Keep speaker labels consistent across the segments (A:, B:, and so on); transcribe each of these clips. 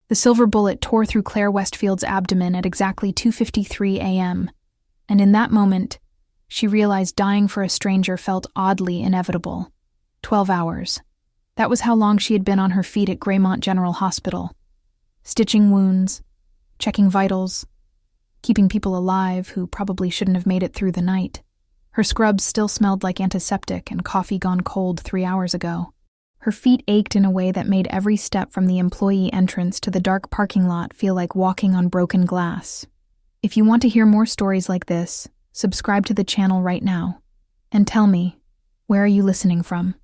A: The silver bullet tore through Claire Westfield's abdomen at exactly 2:53 a.m., and in that moment, she realized dying for a stranger felt oddly inevitable. 12 hours. That was how long she had been on her feet at Graymont General Hospital, stitching wounds, checking vitals, keeping people alive who probably shouldn't have made it through the night. Her scrubs still smelled like antiseptic and coffee gone cold 3 hours ago. Her feet ached in a way that made every step from the employee entrance to the dark parking lot feel like walking on broken glass. If you want to hear more stories like this, subscribe to the channel right now. And tell me, where are you listening from?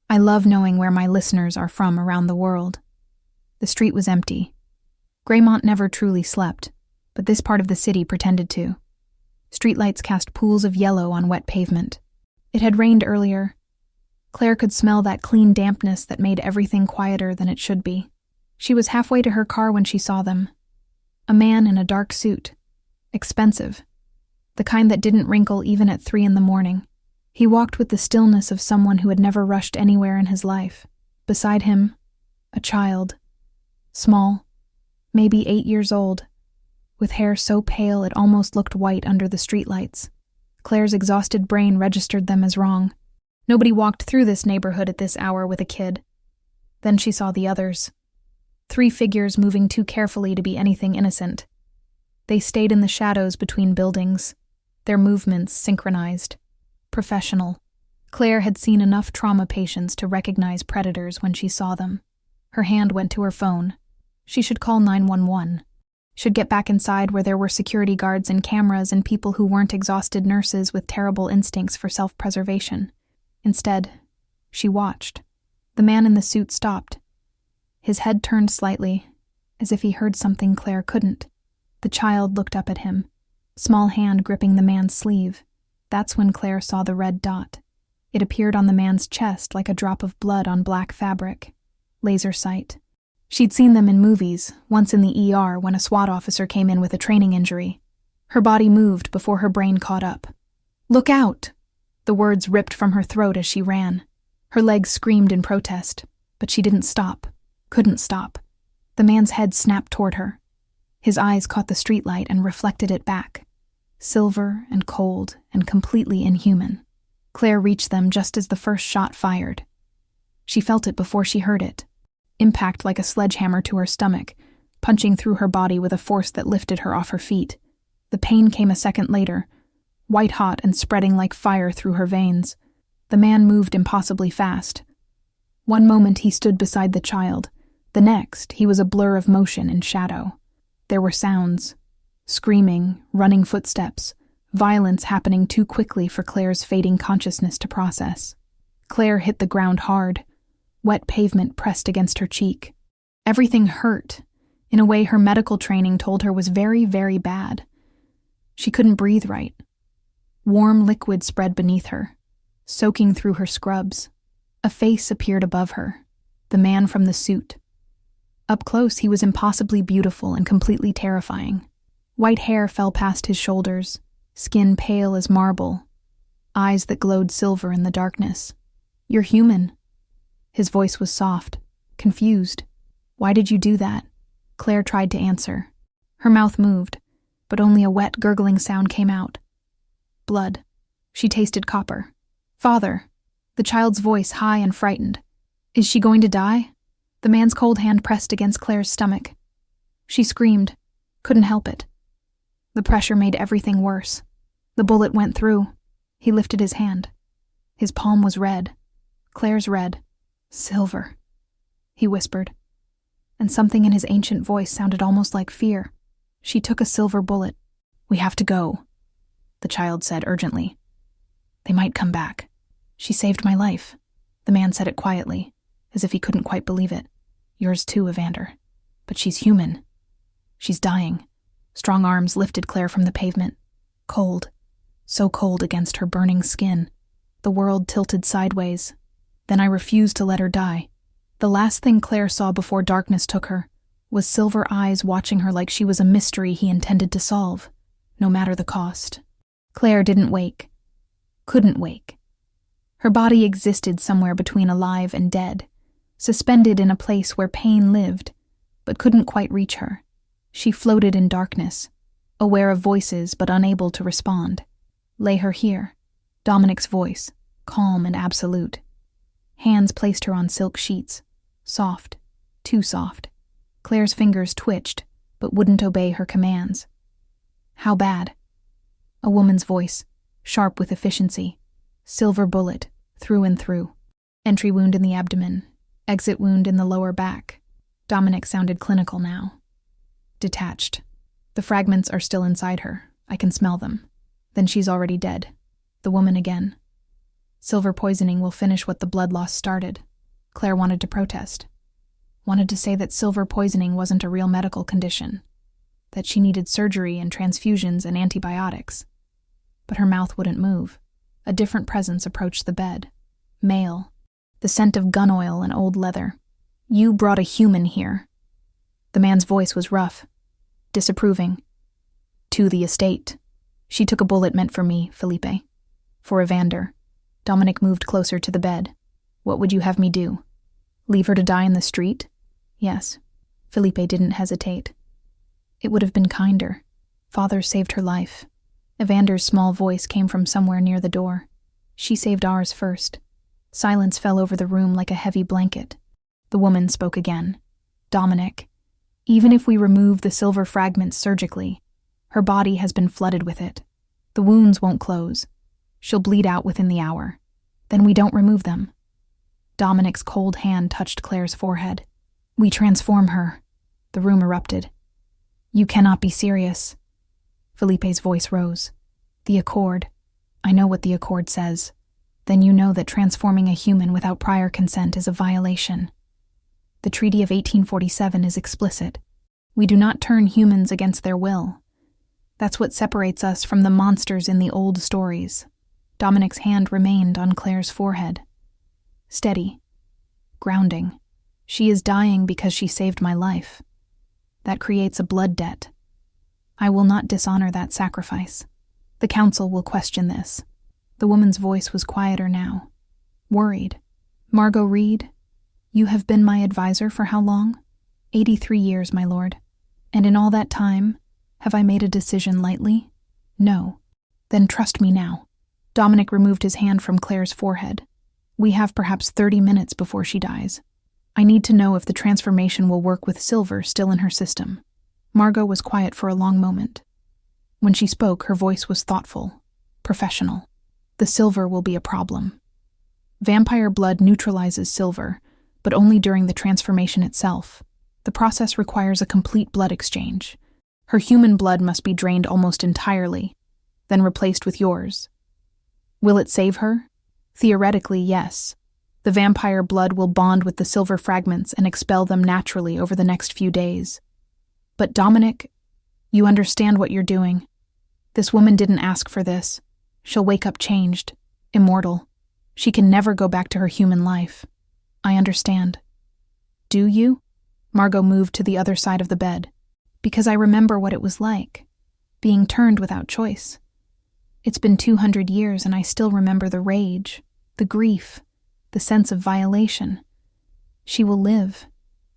A: I love knowing where my listeners are from around the world. The street was empty. Graymont never truly slept, but this part of the city pretended to. Streetlights cast pools of yellow on wet pavement. It had rained earlier. Claire could smell that clean dampness that made everything quieter than it should be. She was halfway to her car when she saw them. A man in a dark suit. Expensive. The kind that didn't wrinkle even at 3 a.m. He walked with the stillness of someone who had never rushed anywhere in his life. Beside him, a child. Small, maybe 8 years old, with hair so pale it almost looked white under the streetlights. Claire's exhausted brain registered them as wrong. Nobody walked through this neighborhood at this hour with a kid. Then she saw the others. 3 figures moving too carefully to be anything innocent. They stayed in the shadows between buildings, their movements synchronized. Professional. Claire had seen enough trauma patients to recognize predators when she saw them. Her hand went to her phone. She should call 911. Should get back inside where there were security guards and cameras and people who weren't exhausted nurses with terrible instincts for self-preservation. Instead, she watched. The man in the suit stopped. His head turned slightly, as if he heard something Claire couldn't. The child looked up at him, small hand gripping the man's sleeve. That's when Claire saw the red dot. It appeared on the man's chest like a drop of blood on black fabric. Laser sight. She'd seen them in movies, once in the ER when a SWAT officer came in with a training injury. Her body moved before her brain caught up. "Look out!" The words ripped from her throat as she ran. Her legs screamed in protest, but she didn't stop. Couldn't stop. The man's head snapped toward her. His eyes caught the streetlight and reflected it back. Silver and cold and completely inhuman. Claire reached them just as the first shot fired. She felt it before she heard it. Impact like a sledgehammer to her stomach, punching through her body with a force that lifted her off her feet. The pain came a second later, white-hot and spreading like fire through her veins. The man moved impossibly fast. One moment he stood beside the child. The next, he was a blur of motion and shadow. There were sounds. Screaming, running footsteps, violence happening too quickly for Claire's fading consciousness to process. Claire hit the ground hard. Wet pavement pressed against her cheek. Everything hurt, in a way her medical training told her was very, very bad. She couldn't breathe right. Warm liquid spread beneath her, soaking through her scrubs. A face appeared above her, the man from the suit. Up close, he was impossibly beautiful and completely terrifying. White hair fell past his shoulders, skin pale as marble, eyes that glowed silver in the darkness. "You're human." His voice was soft, confused. "Why did you do that?" Claire tried to answer. Her mouth moved, but only a wet, gurgling sound came out. Blood. She tasted copper. "Father." The child's voice high and frightened. "Is she going to die?" The man's cold hand pressed against Claire's stomach. She screamed, couldn't help it. The pressure made everything worse. The bullet went through. He lifted his hand. His palm was red. Claire's red. "Silver," he whispered. And something in his ancient voice sounded almost like fear. She took a silver bullet. "We have to go," the child said urgently. "They might come back." "She saved my life." The man said it quietly, as if he couldn't quite believe it. "Yours too, Evander. But she's human. She's dying." Strong arms lifted Claire from the pavement. Cold. So cold against her burning skin. The world tilted sideways. Then I refused to let her die. The last thing Claire saw before darkness took her was silver eyes watching her like she was a mystery he intended to solve, no matter the cost. Claire didn't wake. Couldn't wake. Her body existed somewhere between alive and dead, suspended in a place where pain lived, but couldn't quite reach her. She floated in darkness, aware of voices but unable to respond. Lay her here. Dominic's voice, calm and absolute. Hands placed her on silk sheets. Soft. Too soft. Claire's fingers twitched, but wouldn't obey her commands. How bad? A woman's voice, sharp with efficiency. Silver bullet, through and through. Entry wound in the abdomen. Exit wound in the lower back. Dominic sounded clinical now. Detached. The fragments are still inside her. I can smell them. Then she's already dead. The woman again. Silver poisoning will finish what the blood loss started. Claire wanted to protest. Wanted to say that silver poisoning wasn't a real medical condition. That she needed surgery and transfusions and antibiotics. But her mouth wouldn't move. A different presence approached the bed. Male. The scent of gun oil and old leather. You brought a human here. The man's voice was rough. Disapproving. To the estate. She took a bullet meant for me, Felipe. For Evander. Dominic moved closer to the bed. What would you have me do? Leave her to die in the street? Yes. Felipe didn't hesitate. It would have been kinder. Father saved her life. Evander's small voice came from somewhere near the door. She saved ours first. Silence fell over the room like a heavy blanket. The woman spoke again. Dominic, even if we remove the silver fragments surgically, her body has been flooded with it. The wounds won't close. She'll bleed out within the hour. Then we don't remove them. Dominic's cold hand touched Claire's forehead. We transform her. The room erupted. You cannot be serious. Felipe's voice rose. The Accord. I know what the Accord says. Then you know that transforming a human without prior consent is a violation. The Treaty of 1847 is explicit. We do not turn humans against their will. That's what separates us from the monsters in the old stories. Dominic's hand remained on Claire's forehead. Steady. Grounding. She is dying because she saved my life. That creates a blood debt. I will not dishonor that sacrifice. The council will question this. The woman's voice was quieter now. Worried. Margot Reed, you have been my advisor for how long? 83 years, my lord. And in all that time, have I made a decision lightly? No. Then trust me now. Dominic removed his hand from Claire's forehead. We have perhaps 30 minutes before she dies. I need to know if the transformation will work with silver still in her system. Margot was quiet for a long moment. When she spoke, her voice was thoughtful, professional. The silver will be a problem. Vampire blood neutralizes silver, but only during the transformation itself. The process requires a complete blood exchange. Her human blood must be drained almost entirely, then replaced with yours. Will it save her? Theoretically, yes. The vampire blood will bond with the silver fragments and expel them naturally over the next few days. But Dominic, you understand what you're doing. This woman didn't ask for this. She'll wake up changed, immortal. She can never go back to her human life. I understand. Do you? Margot moved to the other side of the bed. Because I remember what it was like, being turned without choice. It's been 200 years and I still remember the rage, the grief, the sense of violation. She will live.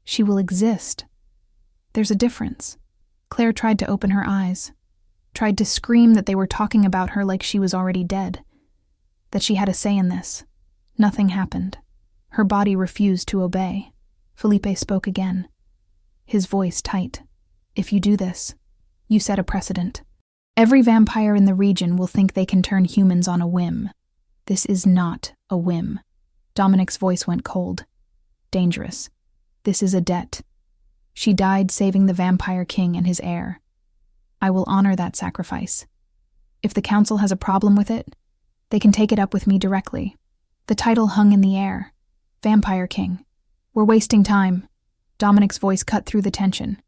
A: She will exist. There's a difference. Claire tried to open her eyes, tried to scream that they were talking about her like she was already dead, that she had a say in this. Nothing happened. Her body refused to obey. Felipe spoke again, his voice tight. If you do this, you set a precedent. Every vampire in the region will think they can turn humans on a whim. This is not a whim. Dominic's voice went cold. Dangerous. This is a debt. She died saving the vampire king and his heir. I will honor that sacrifice. If the council has a problem with it, they can take it up with me directly. The title hung in the air. Vampire King. We're wasting time. Dominic's voice cut through the tension.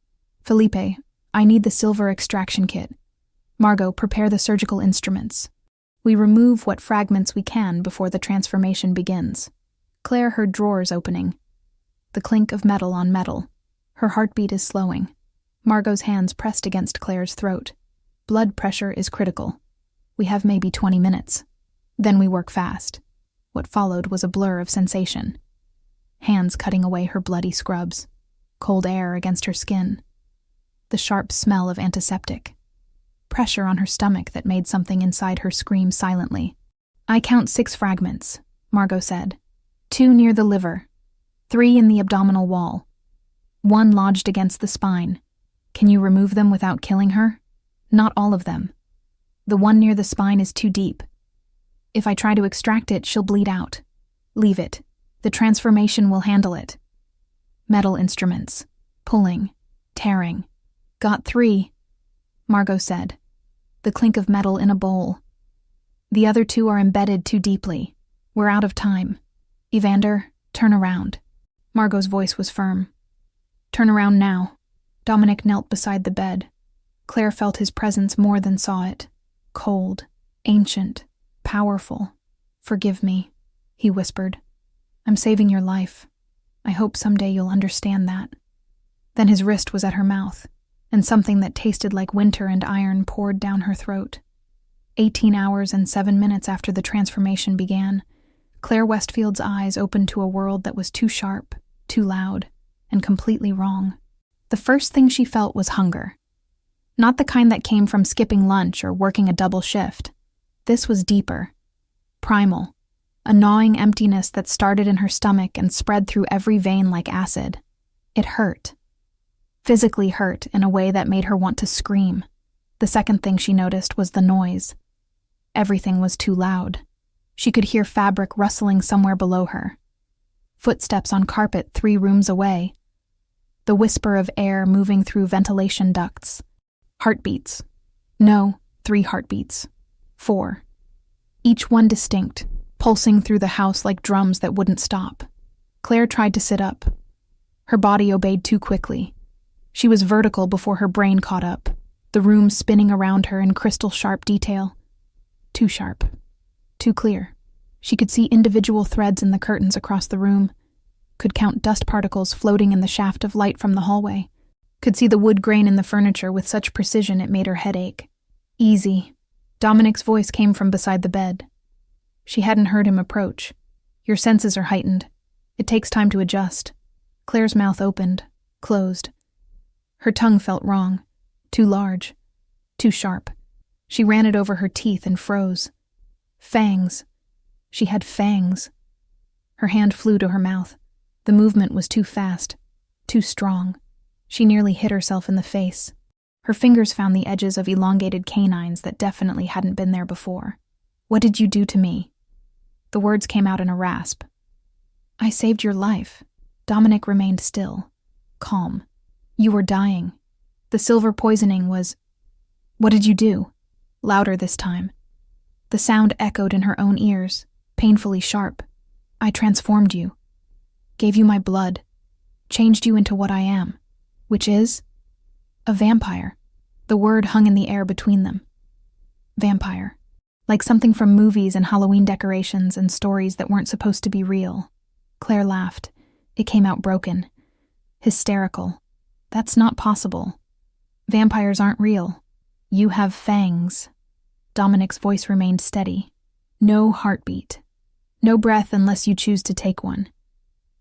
A: Felipe, I need the silver extraction kit. Margot, prepare the surgical instruments. We remove what fragments we can before the transformation begins. Claire heard drawers opening. The clink of metal on metal. Her heartbeat is slowing. Margot's hands pressed against Claire's throat. Blood pressure is critical. We have maybe 20 minutes. Then we work fast. What followed was a blur of sensation. Hands cutting away her bloody scrubs. cold air against her skin, the sharp smell of antiseptic, pressure on her stomach that made something inside her scream silently. "I count 6 fragments," Margot said. 2 near the liver, 3 in the abdominal wall, 1 lodged against the spine. Can you remove them without killing her? Not all of them. The one near the spine is too deep. If I try to extract it, she'll bleed out. Leave it. The transformation will handle it. Metal instruments. Pulling. Tearing. Got 3, Margot said. The clink of metal in a bowl. The other 2 are embedded too deeply. We're out of time. Evander, turn around. Margot's voice was firm. Turn around now. Dominic knelt beside the bed. Claire felt his presence more than saw it. Cold, ancient, powerful. "Forgive me," he whispered. "I'm saving your life. I hope someday you'll understand that." Then his wrist was at her mouth, and something that tasted like winter and iron poured down her throat. 18 hours and 7 minutes after the transformation began, Claire Westfield's eyes opened to a world that was too sharp, too loud, and completely wrong. The first thing she felt was hunger. Not the kind that came from skipping lunch or working a double shift. This was deeper, primal, a gnawing emptiness that started in her stomach and spread through every vein like acid. It hurt. Physically hurt in a way that made her want to scream. The second thing she noticed was the noise. Everything was too loud. She could hear fabric rustling somewhere below her. Footsteps on carpet 3 rooms away. The whisper of air moving through ventilation ducts. Heartbeats. No, 3 heartbeats. 4. Each one distinct, pulsing through the house like drums that wouldn't stop. Claire tried to sit up. Her body obeyed too quickly. She was vertical before her brain caught up, the room spinning around her in crystal-sharp detail. Too sharp. Too clear. She could see individual threads in the curtains across the room, could count dust particles floating in the shaft of light from the hallway, could see the wood grain in the furniture with such precision it made her head ache. "Easy." Dominic's voice came from beside the bed. She hadn't heard him approach. "Your senses are heightened. It takes time to adjust." Claire's mouth opened, closed. Her tongue felt wrong. Too large. Too sharp. She ran it over her teeth and froze. Fangs. She had fangs. Her hand flew to her mouth. The movement was too fast, too strong. She nearly hit herself in the face. Her fingers found the edges of elongated canines that definitely hadn't been there before. "What did you do to me?" The words came out in a rasp. "I saved your life." Dominic remained still, calm. "You were dying. The silver poisoning was—" "What did you do?" Louder this time. The sound echoed in her own ears, painfully sharp. "I transformed you. Gave you my blood. Changed you into what I am. Which is? A vampire." The word hung in the air between them. Vampire. Like something from movies and Halloween decorations and stories that weren't supposed to be real. Claire laughed. It came out broken. Hysterical. "That's not possible. Vampires aren't real. You have fangs." Dominic's voice remained steady. "No heartbeat. No breath unless you choose to take one.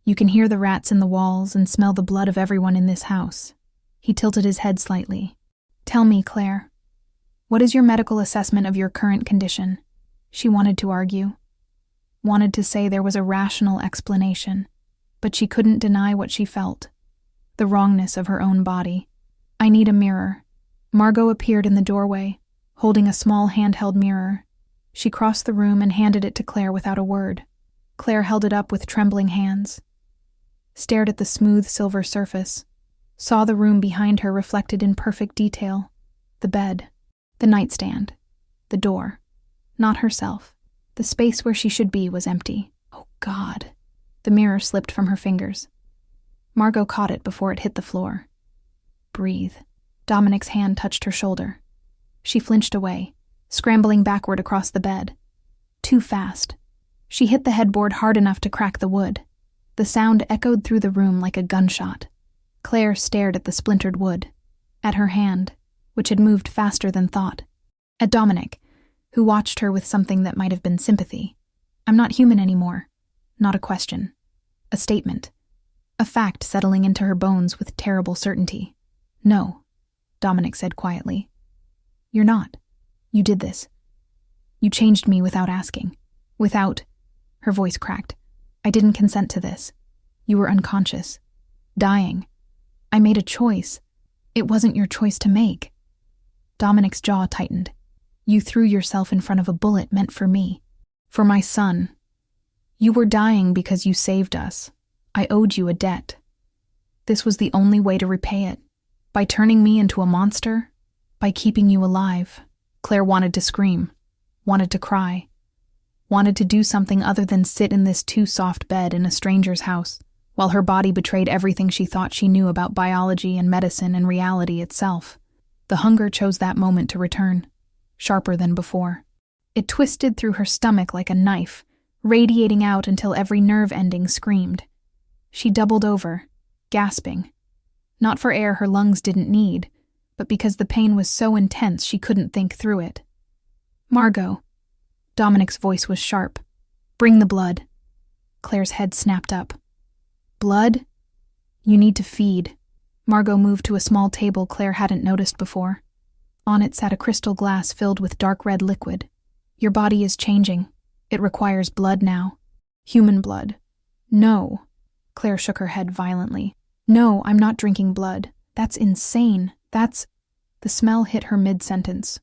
A: You can hear the rats in the walls and smell the blood of everyone in this house." He tilted his head slightly. "Tell me, Claire, what is your medical assessment of your current condition?" She wanted to argue. Wanted to say there was a rational explanation, but she couldn't deny what she felt. The wrongness of her own body. "I need a mirror." Margot appeared in the doorway, holding a small handheld mirror. She crossed the room and handed it to Claire without a word. Claire held it up with trembling hands. Stared at the smooth silver surface, saw the room behind her reflected in perfect detail. The bed, the nightstand, the door. Not herself. The space where she should be was empty. Oh, God. The mirror slipped from her fingers. Margot caught it before it hit the floor. "Breathe." Dominic's hand touched her shoulder. She flinched away, scrambling backward across the bed. Too fast. She hit the headboard hard enough to crack the wood. The sound echoed through the room like a gunshot. Claire stared at the splintered wood, at her hand, which had moved faster than thought, at Dominic, who watched her with something that might have been sympathy. "I'm not human anymore." Not a question. A statement. a fact settling into her bones with terrible certainty. "No," Dominic said quietly. "You're not. You did this. You changed me without asking. Without—" Her voice cracked. "I didn't consent to this. You were unconscious. Dying. I made a choice. It wasn't your choice to make." Dominic's jaw tightened. "You threw yourself in front of a bullet meant for me. For my son. You were dying because you saved us. I owed you a debt. This was the only way to repay it. By turning me into a monster, by keeping you alive." Claire wanted to scream, wanted to cry, wanted to do something other than sit in this too-soft bed in a stranger's house, while her body betrayed everything she thought she knew about biology and medicine and reality itself. The hunger chose that moment to return, sharper than before. It twisted through her stomach like a knife, radiating out until every nerve ending screamed. She doubled over, gasping. Not for air her lungs didn't need, but because the pain was so intense she couldn't think through it. "Margot." Dominic's voice was sharp. "Bring the blood." Claire's head snapped up. "Blood? You need to feed." Margot moved to a small table Claire hadn't noticed before. On it sat a crystal glass filled with dark red liquid. "Your body is changing. It requires blood now. Human blood." "No." Claire shook her head violently. "No, I'm not drinking blood. That's insane. That's—" The smell hit her mid-sentence.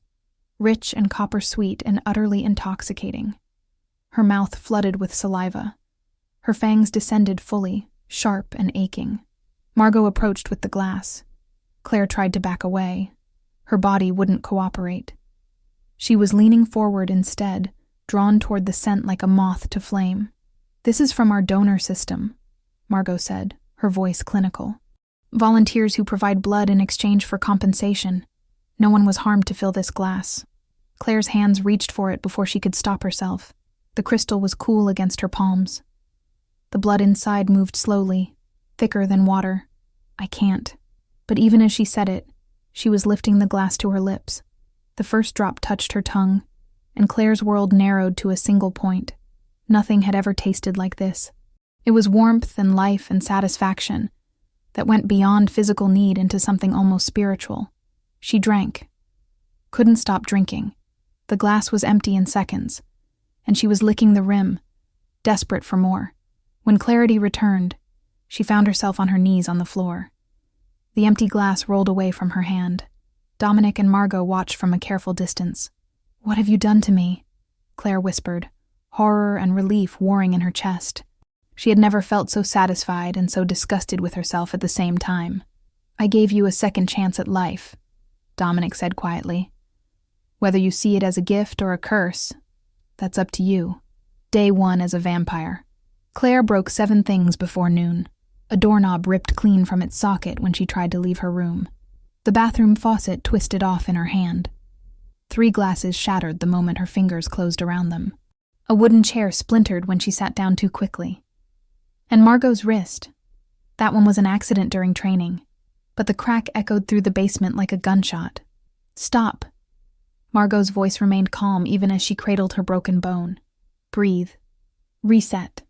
A: Rich and copper-sweet and utterly intoxicating. Her mouth flooded with saliva. Her fangs descended fully, sharp and aching. Margot approached with the glass. Claire tried to back away. Her body wouldn't cooperate. She was leaning forward instead, drawn toward the scent like a moth to flame. "This is from our donor system," Margot said, her voice clinical. "Volunteers who provide blood in exchange for compensation. No one was harmed to fill this glass." Claire's hands reached for it before she could stop herself. The crystal was cool against her palms. The blood inside moved slowly, thicker than water. "I can't." But even as she said it, she was lifting the glass to her lips. The first drop touched her tongue, and Claire's world narrowed to a single point. Nothing had ever tasted like this. It was warmth and life and satisfaction that went beyond physical need into something almost spiritual. She drank. Couldn't stop drinking. The glass was empty in seconds, and she was licking the rim, desperate for more. When clarity returned, she found herself on her knees on the floor. The empty glass rolled away from her hand. Dominic and Margot watched from a careful distance. "What have you done to me?" Claire whispered, horror and relief warring in her chest. She had never felt so satisfied and so disgusted with herself at the same time. "I gave you a second chance at life," Dominic said quietly. "Whether you see it as a gift or a curse, that's up to you. Day 1 as a vampire." Claire broke 7 things before noon. A doorknob ripped clean from its socket when she tried to leave her room. The bathroom faucet twisted off in her hand. 3 glasses shattered the moment her fingers closed around them. A wooden chair splintered when she sat down too quickly. And Margot's wrist. That one was an accident during training, but the crack echoed through the basement like a gunshot. "Stop." Margot's voice remained calm even as she cradled her broken bone. "Breathe. Reset."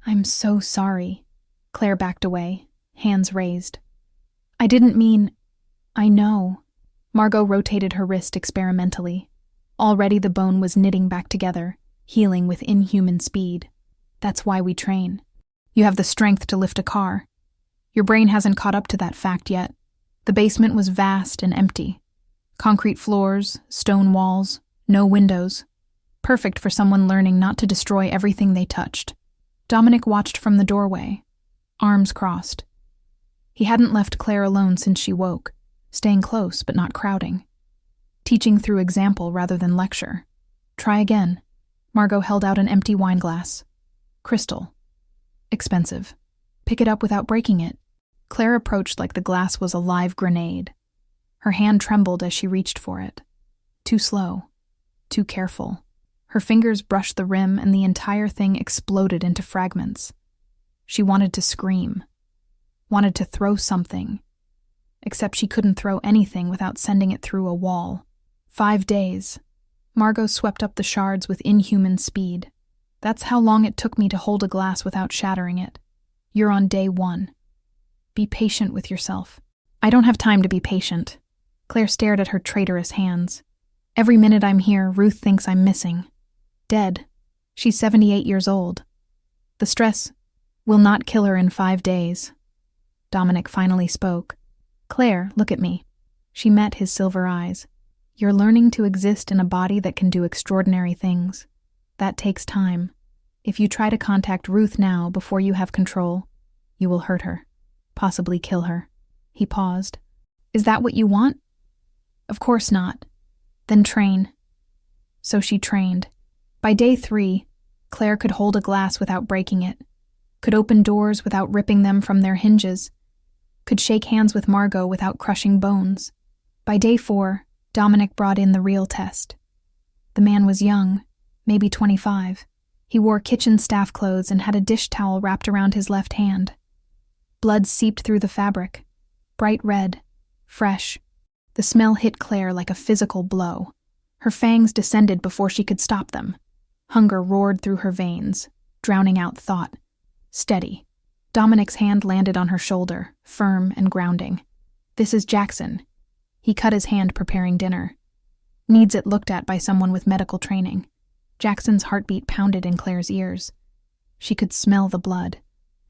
A: "I'm so sorry." Claire backed away, hands raised. "I didn't mean—" "I know." Margot rotated her wrist experimentally. Already the bone was knitting back together, healing with inhuman speed. "That's why we train. You have the strength to lift a car. Your brain hasn't caught up to that fact yet." The basement was vast and empty. Concrete floors, stone walls, no windows. Perfect for someone learning not to destroy everything they touched. Dominic watched from the doorway, arms crossed. He hadn't left Claire alone since she woke, staying close but not crowding. Teaching through example rather than lecture. "Try again." Margot held out an empty wine glass. "Crystal. Expensive. Pick it up without breaking it." Claire approached like the glass was a live grenade. Her hand trembled as she reached for it. Too slow. Too careful. Her fingers brushed the rim and the entire thing exploded into fragments. She wanted to scream. Wanted to throw something. Except she couldn't throw anything without sending it through a wall. 5 days. Margot swept up the shards with inhuman speed. "That's how long it took me to hold a glass without shattering it. You're on day 1. Be patient with yourself. I don't have time to be patient. Claire stared at her traitorous hands. Every minute I'm here, Ruth thinks I'm missing. Dead. She's 78 years old. The stress will not kill her in 5 days. Dominic finally spoke. Claire, look at me. She met his silver eyes. You're learning to exist in a body that can do extraordinary things. That takes time. If you try to contact Ruth now before you have control, you will hurt her. Possibly kill her. He paused. Is that what you want? Of course not. Then train. So she trained. By day 3, Claire could hold a glass without breaking it, could open doors without ripping them from their hinges, could shake hands with Margot without crushing bones. By day 4, Dominic brought in the real test. The man was young, maybe 25. He wore kitchen staff clothes and had a dish towel wrapped around his left hand. Blood seeped through the fabric, bright red, fresh. The smell hit Claire like a physical blow. Her fangs descended before she could stop them. Hunger roared through her veins, drowning out thought. Steady. Dominic's hand landed on her shoulder, firm and grounding. This is Jackson. He cut his hand preparing dinner. Needs it looked at by someone with medical training. Jackson's heartbeat pounded in Claire's ears. She could smell the blood,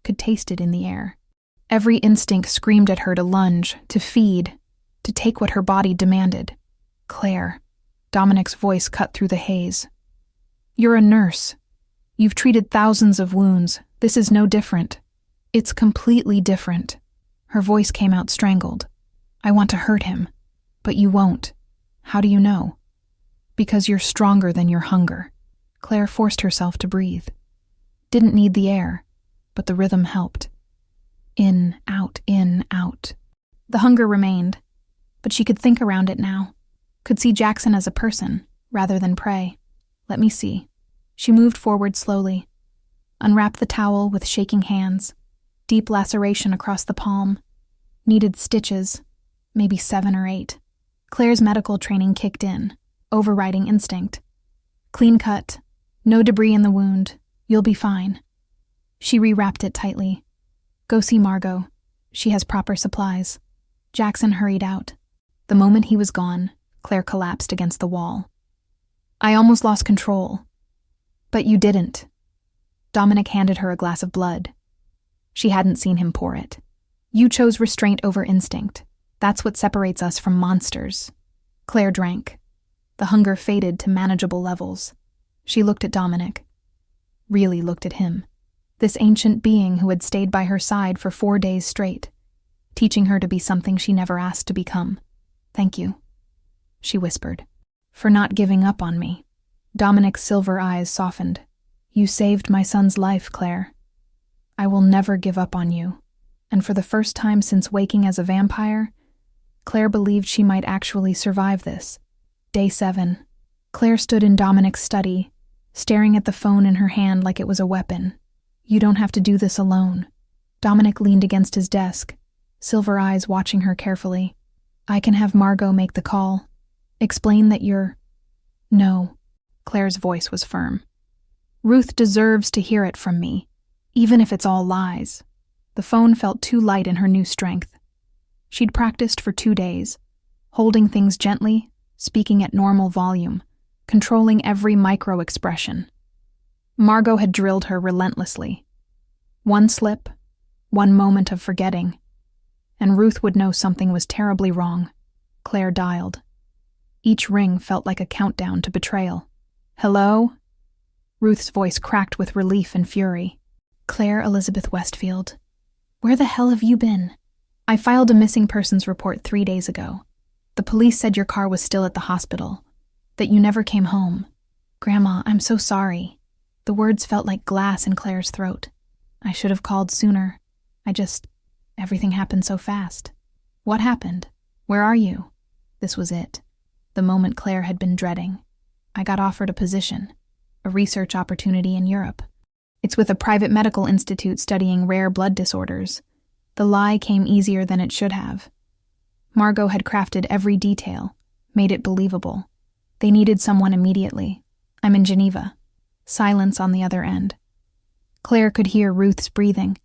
A: could taste it in the air. Every instinct screamed at her to lunge, to feed, to take what her body demanded. Claire. Dominic's voice cut through the haze. You're a nurse. You've treated thousands of wounds. This is no different. It's completely different. Her voice came out strangled. I want to hurt him, but you won't. How do you know? Because you're stronger than your hunger. Claire forced herself to breathe. Didn't need the air, but the rhythm helped. In, out, in, out. The hunger remained, but she could think around it now. Could see Jackson as a person, rather than prey. Let me see. She moved forward slowly. Unwrapped the towel with shaking hands. Deep laceration across the palm. Needed stitches, maybe 7 or 8. Claire's medical training kicked in, overriding instinct. Clean cut. No debris in the wound. You'll be fine. She rewrapped it tightly. Go see Margot. She has proper supplies. Jackson hurried out. The moment he was gone, Claire collapsed against the wall. I almost lost control. But you didn't. Dominic handed her a glass of blood. She hadn't seen him pour it. You chose restraint over instinct. That's what separates us from monsters. Claire drank. The hunger faded to manageable levels. She looked at Dominic. Really looked at him. This ancient being who had stayed by her side for 4 days straight, teaching her to be something she never asked to become. Thank you, she whispered, for not giving up on me. Dominic's silver eyes softened. You saved my son's life, Claire. I will never give up on you. And for the first time since waking as a vampire, Claire believed she might actually survive this. Day 7. Claire stood in Dominic's study, staring at the phone in her hand like it was a weapon. You don't have to do this alone. Dominic leaned against his desk, silver eyes watching her carefully. I can have Margot make the call. Explain that you're... No. Claire's voice was firm. Ruth deserves to hear it from me, even if it's all lies. The phone felt too light in her new strength. She'd practiced for 2 days, holding things gently, speaking at normal volume, controlling every micro-expression. Margot had drilled her relentlessly. One slip, one moment of forgetting, and Ruth would know something was terribly wrong. Claire dialed. Each ring felt like a countdown to betrayal. Hello? Ruth's voice cracked with relief and fury. Claire Elizabeth Westfield. Where the hell have you been? I filed a missing persons report 3 days ago. The police said your car was still at the hospital, that you never came home. Grandma, I'm so sorry. The words felt like glass in Claire's throat. I should have called sooner. Everything happened so fast. What happened? Where are you? This was it. The moment Claire had been dreading. I got offered a position, a research opportunity in Europe. It's with a private medical institute studying rare blood disorders. The lie came easier than it should have. Margot had crafted every detail, made it believable. They needed someone immediately. I'm in Geneva. Silence on the other end. Claire could hear Ruth's breathing.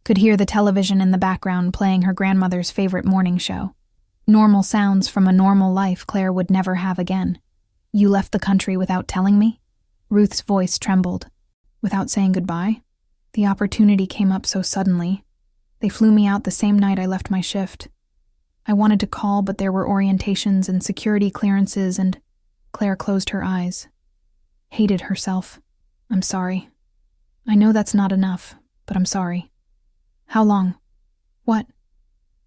A: could hear the television in the background playing her grandmother's favorite morning show. Normal sounds from a normal life Claire would never have again. "You left the country without telling me?" Ruth's voice trembled. "Without saying goodbye? The opportunity came up so suddenly. They flew me out the same night I left my shift. I wanted to call, but there were orientations and security clearances and—" Claire closed her eyes. Hated herself. "I'm sorry. I know that's not enough, but I'm sorry." "How long?" "What?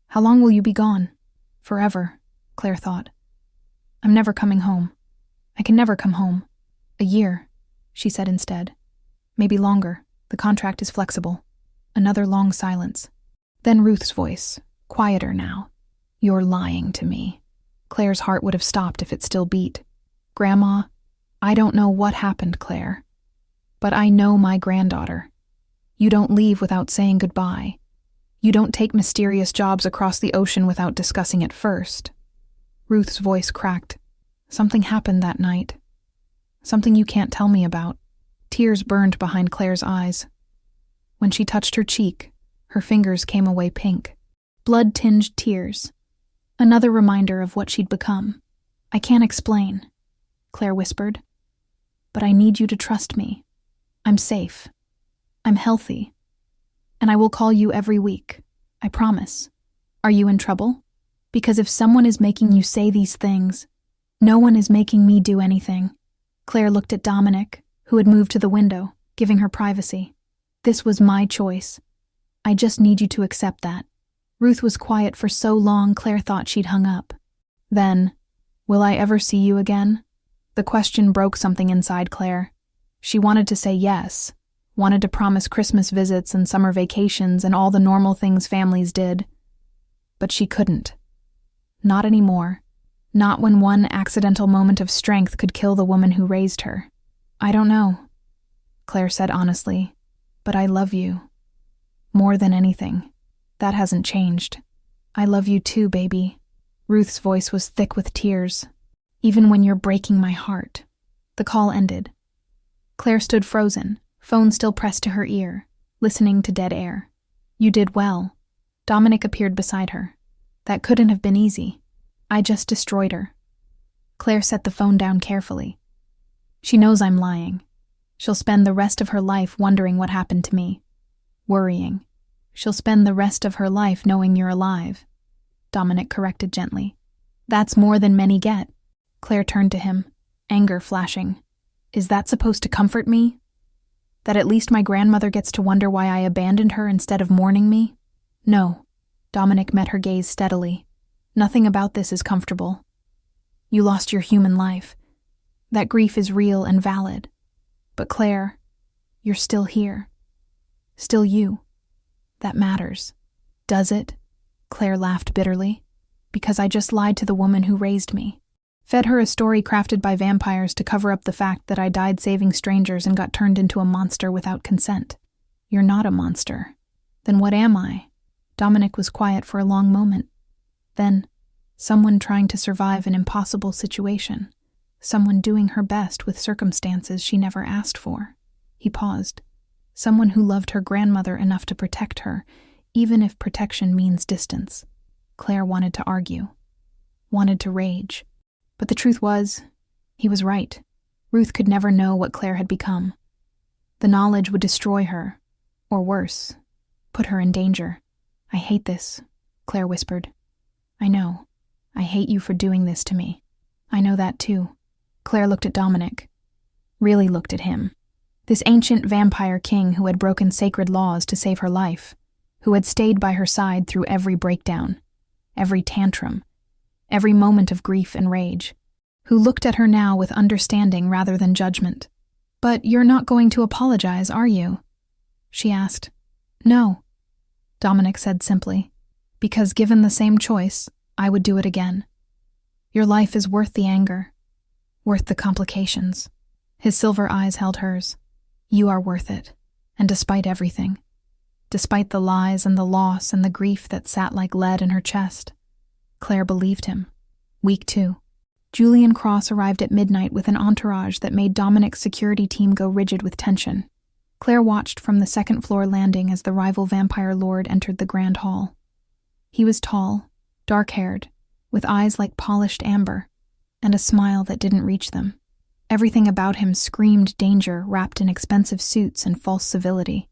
A: How long will you be gone?" "Forever," Claire thought. "I'm never coming home. I can never come home." "A year," she said instead. "Maybe longer. The contract is flexible." Another long silence. Then Ruth's voice, quieter now. "You're lying to me." Claire's heart would have stopped if it still beat. "Grandma, I don't know what happened, Claire. But I know my granddaughter. You don't leave without saying goodbye. You don't take mysterious jobs across the ocean without discussing it first." Ruth's voice cracked. "Something happened that night. Something you can't tell me about." Tears burned behind Claire's eyes. When she touched her cheek, her fingers came away pink. Blood-tinged tears. Another reminder of what she'd become. "I can't explain," Claire whispered. "But I need you to trust me. I'm safe. I'm healthy. And I will call you every week. I promise. Are you in trouble? Because if someone is making you say these things, no one is making me do anything." Claire looked at Dominic, who had moved to the window, giving her privacy. "This was my choice. I just need you to accept that." Ruth was quiet for so long Claire thought she'd hung up. Then, "Will I ever see you again?" The question broke something inside Claire. She wanted to say yes, wanted to promise Christmas visits and summer vacations and all the normal things families did. But she couldn't. Not anymore. Not when one accidental moment of strength could kill the woman who raised her. "I don't know," Claire said honestly, "but I love you. More than anything. That hasn't changed. I love you too, baby." Ruth's voice was thick with tears. "Even when you're breaking my heart." The call ended. Claire stood frozen, phone still pressed to her ear, listening to dead air. "You did well." Dominic appeared beside her. "That couldn't have been easy. I just destroyed her." Claire set the phone down carefully. "She knows I'm lying. She'll spend the rest of her life wondering what happened to me. Worrying. She'll spend the rest of her life knowing you're alive," Dominic corrected gently. "That's more than many get." Claire turned to him, anger flashing. "Is that supposed to comfort me? That at least my grandmother gets to wonder why I abandoned her instead of mourning me?" "No." Dominic met her gaze steadily. "Nothing about this is comfortable. You lost your human life. That grief is real and valid. But Claire, you're still here. Still you. That matters." "Does it?" Claire laughed bitterly. "Because I just lied to the woman who raised me. Fed her a story crafted by vampires to cover up the fact that I died saving strangers and got turned into a monster without consent. You're not a monster. Then what am I?" Dominic was quiet for a long moment. Then, someone trying to survive an impossible situation. Someone doing her best with circumstances she never asked for. He paused. Someone who loved her grandmother enough to protect her, even if protection means distance. Claire wanted to argue. Wanted to rage. But the truth was, he was right. Ruth could never know what Claire had become. The knowledge would destroy her, or worse, put her in danger. "I hate this," Claire whispered. "I know. I hate you for doing this to me." "I know that too." Claire looked at Dominic. Really looked at him. This ancient vampire king who had broken sacred laws to save her life, who had stayed by her side through every breakdown, every tantrum, every moment of grief and rage, who looked at her now with understanding rather than judgment. "But you're not going to apologize, are you?" she asked. "No," Dominic said simply, "because given the same choice, I would do it again. Your life is worth the anger, worth the complications." His silver eyes held hers. "You are worth it, and despite everything, despite the lies and the loss and the grief that sat like lead in her chest." Claire believed him. Week 2. Julian Cross arrived at midnight with an entourage that made Dominic's security team go rigid with tension. Claire watched from the second-floor landing as the rival vampire lord entered the grand hall. He was tall, dark-haired, with eyes like polished amber, and a smile that didn't reach them. Everything about him screamed danger wrapped in expensive suits and false civility.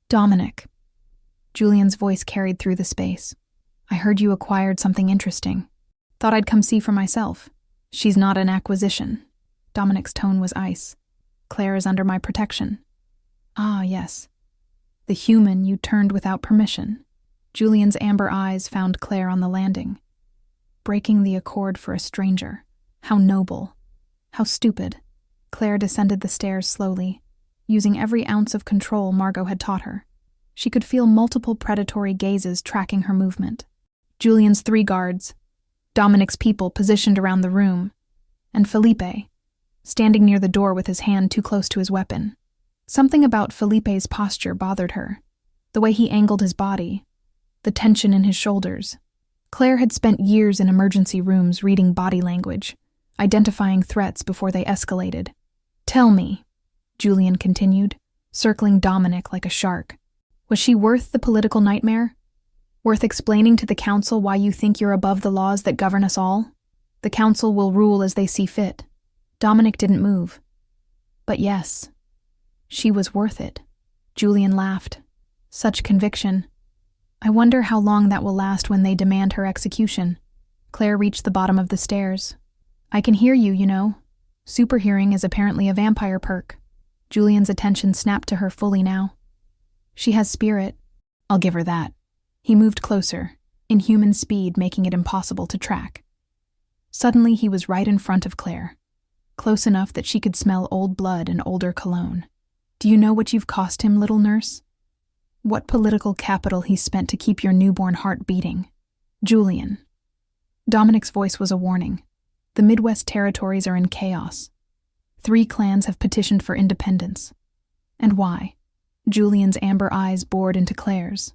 A: "Dominic." Julian's voice carried through the space. "I heard you acquired something interesting. Thought I'd come see for myself." "She's not an acquisition." Dominic's tone was ice. "Claire is under my protection." "Ah, yes. The human you turned without permission." Julian's amber eyes found Claire on the landing. Breaking the accord for a stranger. How noble. How stupid. Claire descended the stairs slowly, using every ounce of control Margot had taught her. She could feel multiple predatory gazes tracking her movement. Julian's 3 guards, Dominic's people positioned around the room, and Felipe, standing near the door with his hand too close to his weapon. Something about Felipe's posture bothered her. The way he angled his body, the tension in his shoulders. Claire had spent years in emergency rooms reading body language, identifying threats before they escalated. "Tell me," Julian continued, circling Dominic like a shark. "Was she worth the political nightmare? Worth explaining to the council why you think you're above the laws that govern us all? The council will rule as they see fit." Dominic didn't move. "But yes, she was worth it." Julian laughed. "Such conviction. I wonder how long that will last when they demand her execution." Claire reached the bottom of the stairs. "I can hear you, you know. Superhearing is apparently a vampire perk." Julian's attention snapped to her fully now. "She has spirit. I'll give her that." He moved closer, inhuman speed making it impossible to track. Suddenly he was right in front of Claire, close enough that she could smell old blood and older cologne. "Do you know what you've cost him, little nurse? What political capital he spent to keep your newborn heart beating?" "Julian." Dominic's voice was a warning. "The Midwest territories are in chaos. 3 clans have petitioned for independence." "And why?" Julian's amber eyes bored into Claire's.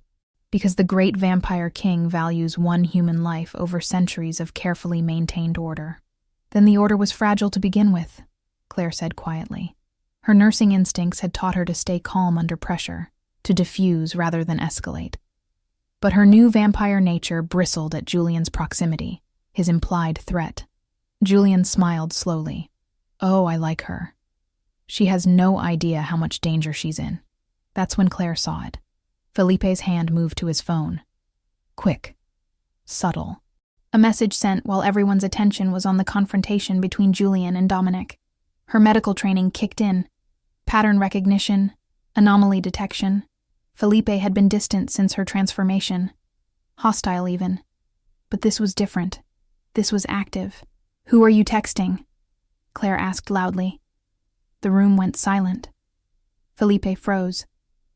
A: "Because the great vampire king values one human life over centuries of carefully maintained order." "Then the order was fragile to begin with," Claire said quietly. Her nursing instincts had taught her to stay calm under pressure, to diffuse rather than escalate. But her new vampire nature bristled at Julian's proximity, his implied threat. Julian smiled slowly. "Oh, I like her. She has no idea how much danger she's in." That's when Claire saw it. Felipe's hand moved to his phone. Quick. Subtle. A message sent while everyone's attention was on the confrontation between Julian and Dominic. Her medical training kicked in. Pattern recognition, anomaly detection. Felipe had been distant since her transformation. Hostile even. But this was different. This was active. "Who are you texting?" Claire asked loudly. The room went silent. Felipe froze.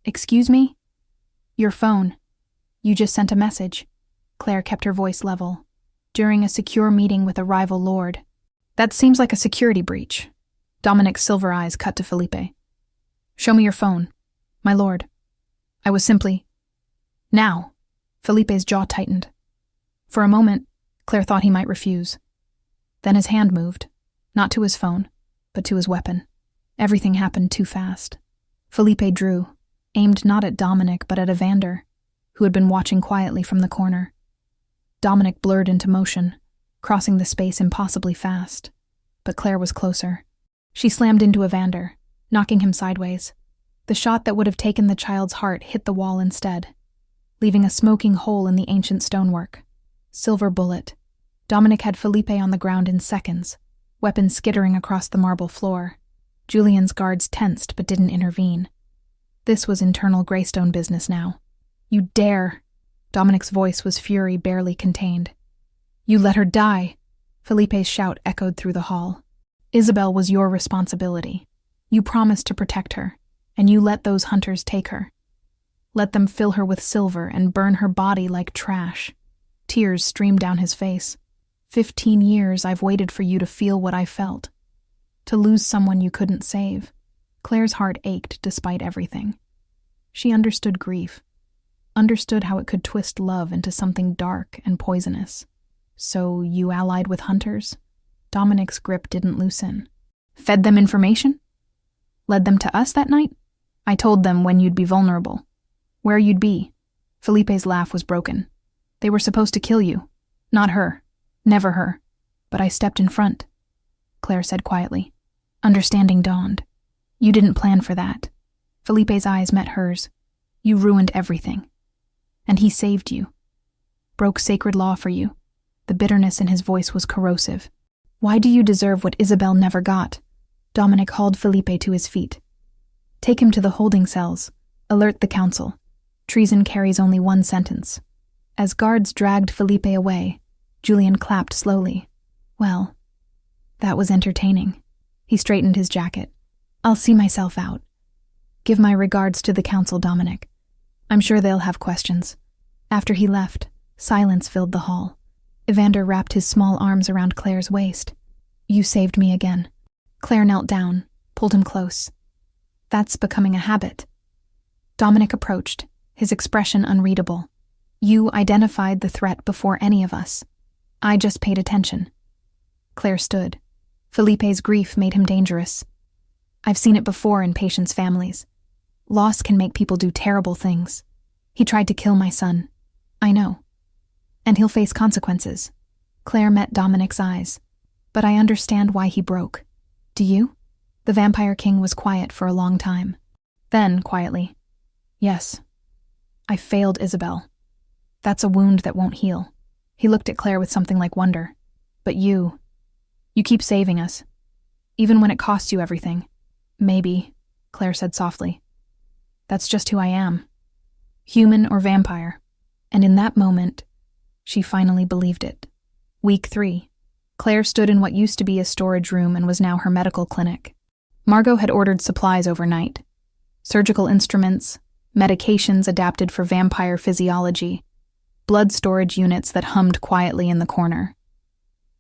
A: "Excuse me?" "Your phone. You just sent a message." Claire kept her voice level. "During a secure meeting with a rival lord." "That seems like a security breach." Dominic's silver eyes cut to Felipe. "Show me your phone, my lord." "I was simply—" "Now." Felipe's jaw tightened. For a moment, Claire thought he might refuse. Then his hand moved, not to his phone, but to his weapon. Everything happened too fast. Felipe drew, aimed not at Dominic but at Evander, who had been watching quietly from the corner. Dominic blurred into motion, crossing the space impossibly fast. But Claire was closer. She slammed into Evander, knocking him sideways. The shot that would have taken the child's heart hit the wall instead, leaving a smoking hole in the ancient stonework. Silver bullet. Dominic had Felipe on the ground in seconds, weapon skittering across the marble floor. Julian's guards tensed but didn't intervene. This was internal Greystone business now. "You dare!" Dominic's voice was fury barely contained. "You let her die!" Felipe's shout echoed through the hall. "Isabel was your responsibility. You promised to protect her, and you let those hunters take her. Let them fill her with silver and burn her body like trash." Tears streamed down his face. 15 years I've waited for you to feel what I felt. To lose someone you couldn't save." Claire's heart ached despite everything. She understood grief, understood how it could twist love into something dark and poisonous. "So you allied with hunters?" Dominic's grip didn't loosen. "Fed them information? Led them to us that night? I told them when you'd be vulnerable. Where you'd be. Felipe's laugh was broken. They were supposed to kill you. Not her. Never her. But I stepped in front, Claire said quietly. Understanding dawned. You didn't plan for that. Felipe's eyes met hers. You ruined everything. And he saved you. Broke sacred law for you. The bitterness in his voice was corrosive. Why do you deserve what Isabel never got? Dominic hauled Felipe to his feet. Take him to the holding cells. Alert the council. Treason carries only one sentence. As guards dragged Felipe away, Julian clapped slowly. Well, that was entertaining. He straightened his jacket. I'll see myself out. Give my regards to the council, Dominic. I'm sure they'll have questions. After he left, silence filled the hall. Evander wrapped his small arms around Claire's waist. You saved me again. Claire knelt down, pulled him close. That's becoming a habit. Dominic approached, his expression unreadable. You identified the threat before any of us. I just paid attention. Claire stood. Felipe's grief made him dangerous. I've seen it before in patients' families. Loss can make people do terrible things. He tried to kill my son. I know. And he'll face consequences. Claire met Dominic's eyes. But I understand why he broke. Do you? The Vampire King was quiet for a long time. Then, quietly, yes. I failed Isabel. That's a wound that won't heal. He looked at Claire with something like wonder. But you keep saving us. Even when it costs you everything. Maybe, Claire said softly. That's just who I am. Human or vampire. And in that moment, she finally believed it. Week 3. Claire stood in what used to be a storage room and was now her medical clinic. Margot had ordered supplies overnight. Surgical instruments, medications adapted for vampire physiology, blood storage units that hummed quietly in the corner.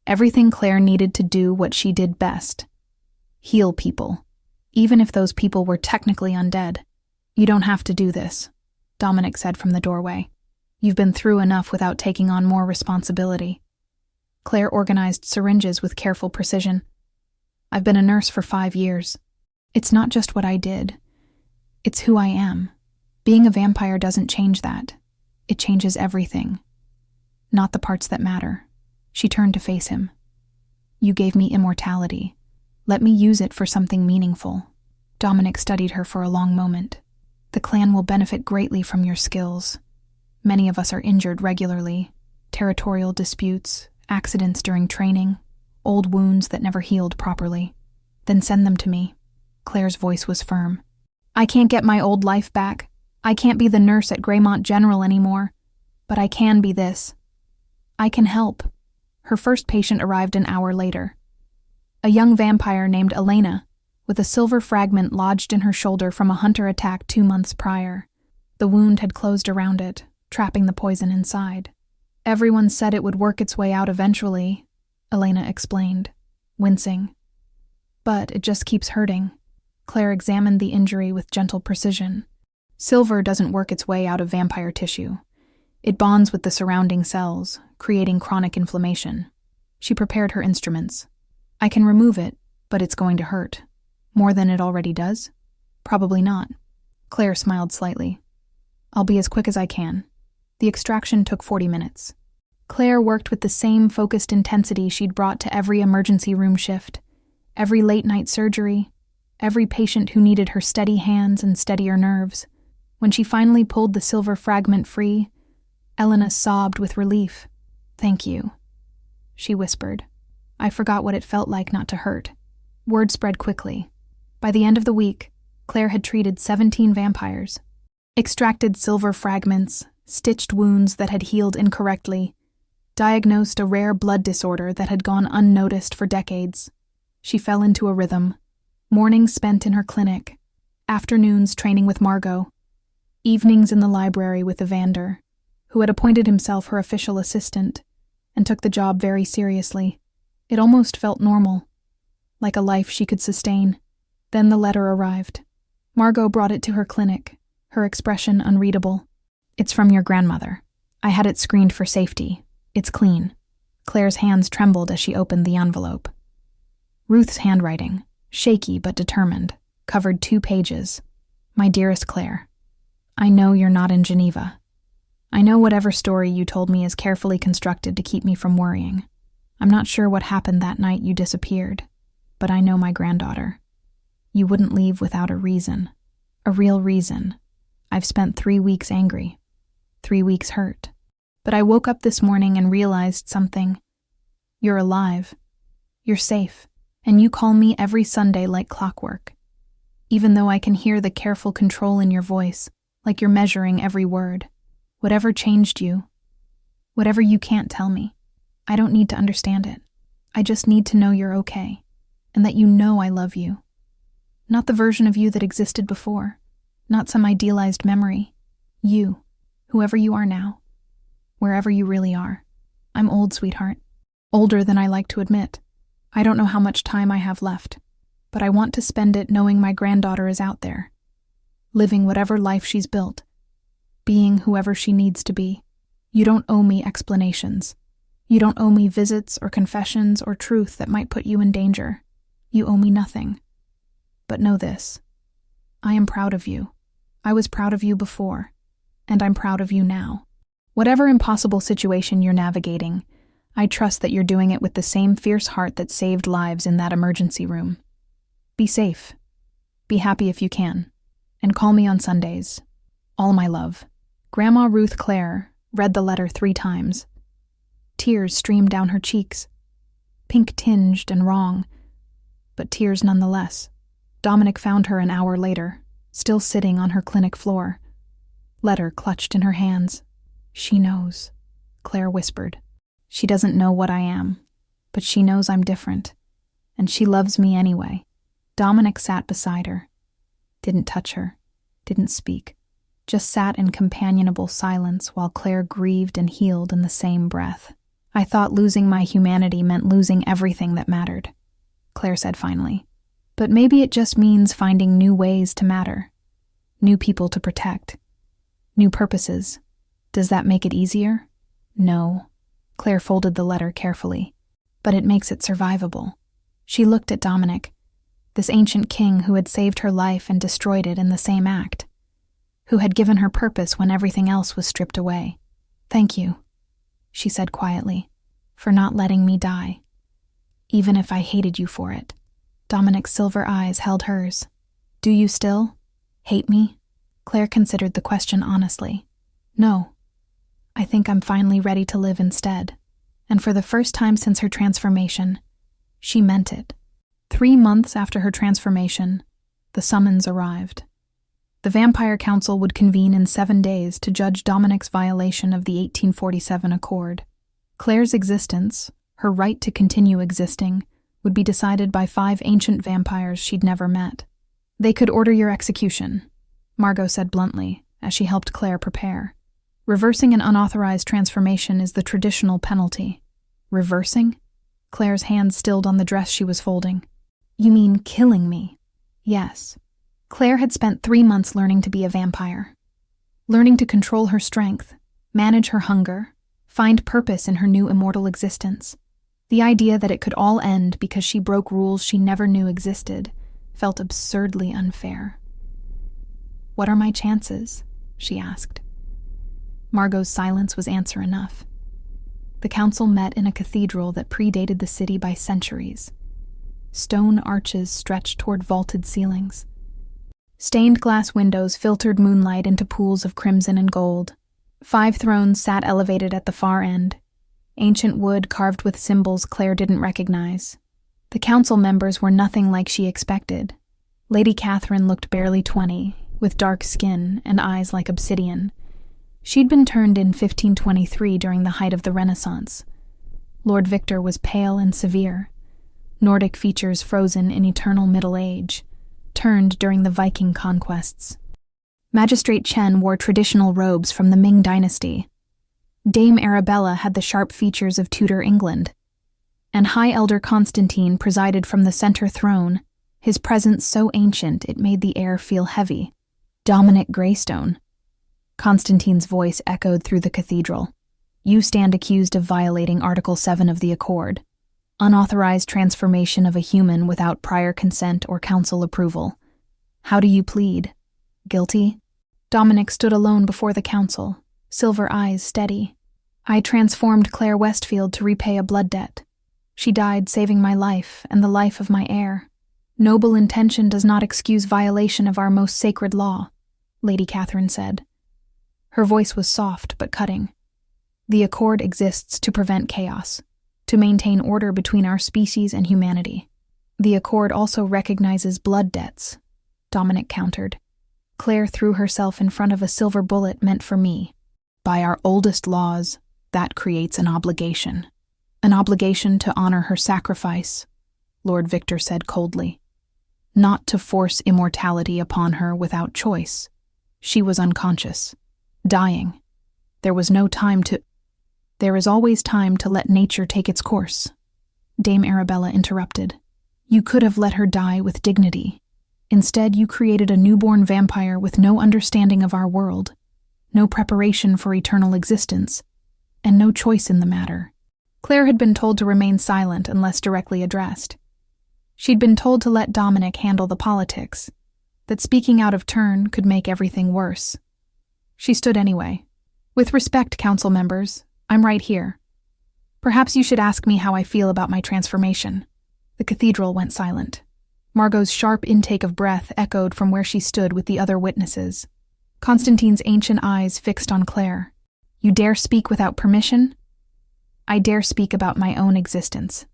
A: Everything Claire needed to do what she did best. Heal people, even if those people were technically undead. You don't have to do this, Dominic said from the doorway. You've been through enough without taking on more responsibility. Claire organized syringes with careful precision. I've been a nurse for 5 years. It's not just what I did. It's who I am. Being a vampire doesn't change that. It changes everything. Not the parts that matter. She turned to face him. You gave me immortality. Let me use it for something meaningful. Dominic studied her for a long moment. The clan will benefit greatly from your skills. Many of us are injured regularly. Territorial disputes, accidents during training, old wounds that never healed properly. Then send them to me. Claire's voice was firm. I can't get my old life back. I can't be the nurse at Greymont General anymore. But I can be this. I can help. Her first patient arrived an hour later. A young vampire named Elena, with a silver fragment lodged in her shoulder from a hunter attack 2 months prior. The wound had closed around it, trapping the poison inside. Everyone said it would work its way out eventually, Elena explained, wincing. But it just keeps hurting. Claire examined the injury with gentle precision. Silver doesn't work its way out of vampire tissue. It bonds with the surrounding cells, creating chronic inflammation. She prepared her instruments. I can remove it, but it's going to hurt. More than it already does? Probably not. Claire smiled slightly. I'll be as quick as I can. The extraction took 40 minutes. Claire worked with the same focused intensity she'd brought to every emergency room shift, every late-night surgery, every patient who needed her steady hands and steadier nerves. When she finally pulled the silver fragment free, Elena sobbed with relief. Thank you, she whispered. I forgot what it felt like not to hurt. Word spread quickly. By the end of the week, Claire had treated 17 vampires, extracted silver fragments, stitched wounds that had healed incorrectly, diagnosed a rare blood disorder that had gone unnoticed for decades. She fell into a rhythm. Mornings spent in her clinic, afternoons training with Margot, evenings in the library with Evander, who had appointed himself her official assistant and took the job very seriously. It almost felt normal, like a life she could sustain. Then the letter arrived. Margot brought it to her clinic, her expression unreadable. It's from your grandmother. I had it screened for safety. It's clean. Claire's hands trembled as she opened the envelope. Ruth's handwriting, shaky but determined, covered 2 pages. My dearest Claire, I know you're not in Geneva. I know whatever story you told me is carefully constructed to keep me from worrying. I'm not sure what happened that night you disappeared, but I know my granddaughter. You wouldn't leave without a reason. A real reason. I've spent 3 weeks angry. 3 weeks hurt. But I woke up this morning and realized something. You're alive. You're safe. And you call me every Sunday like clockwork. Even though I can hear the careful control in your voice, like you're measuring every word. Whatever changed you, whatever you can't tell me, I don't need to understand it. I just need to know you're okay, and that you know I love you. Not the version of you that existed before, not some idealized memory. You, whoever you are now, wherever you really are. I'm old, sweetheart. Older than I like to admit. I don't know how much time I have left, but I want to spend it knowing my granddaughter is out there, living whatever life she's built, being whoever she needs to be. You don't owe me explanations. You don't owe me visits or confessions or truth that might put you in danger. You owe me nothing. But know this. I am proud of you. I was proud of you before, and I'm proud of you now. Whatever impossible situation you're navigating, I trust that you're doing it with the same fierce heart that saved lives in that emergency room. Be safe. Be happy if you can. And call me on Sundays. All my love. Grandma Ruth Clare read the letter 3 times. Tears streamed down her cheeks. Pink-tinged and wrong, but tears nonetheless. Dominic found her an hour later, still sitting on her clinic floor. Letter clutched in her hands. She knows, Claire whispered. She doesn't know what I am, but she knows I'm different, and she loves me anyway. Dominic sat beside her, didn't touch her, didn't speak, just sat in companionable silence while Claire grieved and healed in the same breath. I thought losing my humanity meant losing everything that mattered, Claire said finally. But maybe it just means finding new ways to matter, new people to protect, new purposes. Does that make it easier? No. Claire folded the letter carefully. But it makes it survivable. She looked at Dominic, this ancient king who had saved her life and destroyed it in the same act, who had given her purpose when everything else was stripped away. Thank you, she said quietly, for not letting me die, even if I hated you for it. Dominic's silver eyes held hers. Do you still hate me? Claire considered the question honestly. No. I think I'm finally ready to live instead. And for the first time since her transformation, she meant it. 3 months after her transformation, the summons arrived. The Vampire Council would convene in 7 days to judge Dominic's violation of the 1847 Accord. Claire's existence, her right to continue existing, would be decided by 5 ancient vampires she'd never met. They could order your execution, Margot said bluntly, as she helped Claire prepare. Reversing an unauthorized transformation is the traditional penalty. Reversing? Claire's hands stilled on the dress she was folding. You mean killing me? Yes. Claire had spent 3 months learning to be a vampire. Learning to control her strength, manage her hunger, find purpose in her new immortal existence. The idea that it could all end because she broke rules she never knew existed felt absurdly unfair. What are my chances? She asked. Margot's silence was answer enough. The council met in a cathedral that predated the city by centuries. Stone arches stretched toward vaulted ceilings. Stained glass windows filtered moonlight into pools of crimson and gold. 5 thrones sat elevated at the far end, ancient wood carved with symbols Claire didn't recognize. The council members were nothing like she expected. Lady Catherine looked barely 20, with dark skin and eyes like obsidian. She'd been turned in 1523 during the height of the Renaissance. Lord Victor was pale and severe, Nordic features frozen in eternal middle age, turned during the Viking conquests. Magistrate Chen wore traditional robes from the Ming dynasty. Dame Arabella had the sharp features of Tudor England. And High Elder Constantine presided from the center throne, his presence so ancient it made the air feel heavy. Dominic Greystone. Constantine's voice echoed through the cathedral. You stand accused of violating Article 7 of the Accord. Unauthorized transformation of a human without prior consent or council approval. How do you plead? Guilty? Dominic stood alone before the council, silver eyes steady. I transformed Claire Westfield to repay a blood debt. She died saving my life and the life of my heir. Noble intention does not excuse violation of our most sacred law, Lady Catherine said. Her voice was soft but cutting. The accord exists to prevent chaos, to maintain order between our species and humanity. The accord also recognizes blood debts, Dominic countered. Claire threw herself in front of a silver bullet meant for me. By our oldest laws, that creates an obligation. An obligation to honor her sacrifice, Lord Victor said coldly. Not to force immortality upon her without choice. She was unconscious, dying. There was no time to... There is always time to let nature take its course. Dame Arabella interrupted. You could have let her die with dignity. Instead, you created a newborn vampire with no understanding of our world, no preparation for eternal existence, and no choice in the matter. Claire had been told to remain silent unless directly addressed. She'd been told to let Dominic handle the politics, that speaking out of turn could make everything worse. She stood anyway. With respect, council members, I'm right here. Perhaps you should ask me how I feel about my transformation. The cathedral went silent. Margot's sharp intake of breath echoed from where she stood with the other witnesses. Constantine's ancient eyes fixed on Claire. You dare speak without permission? I dare speak about my own existence.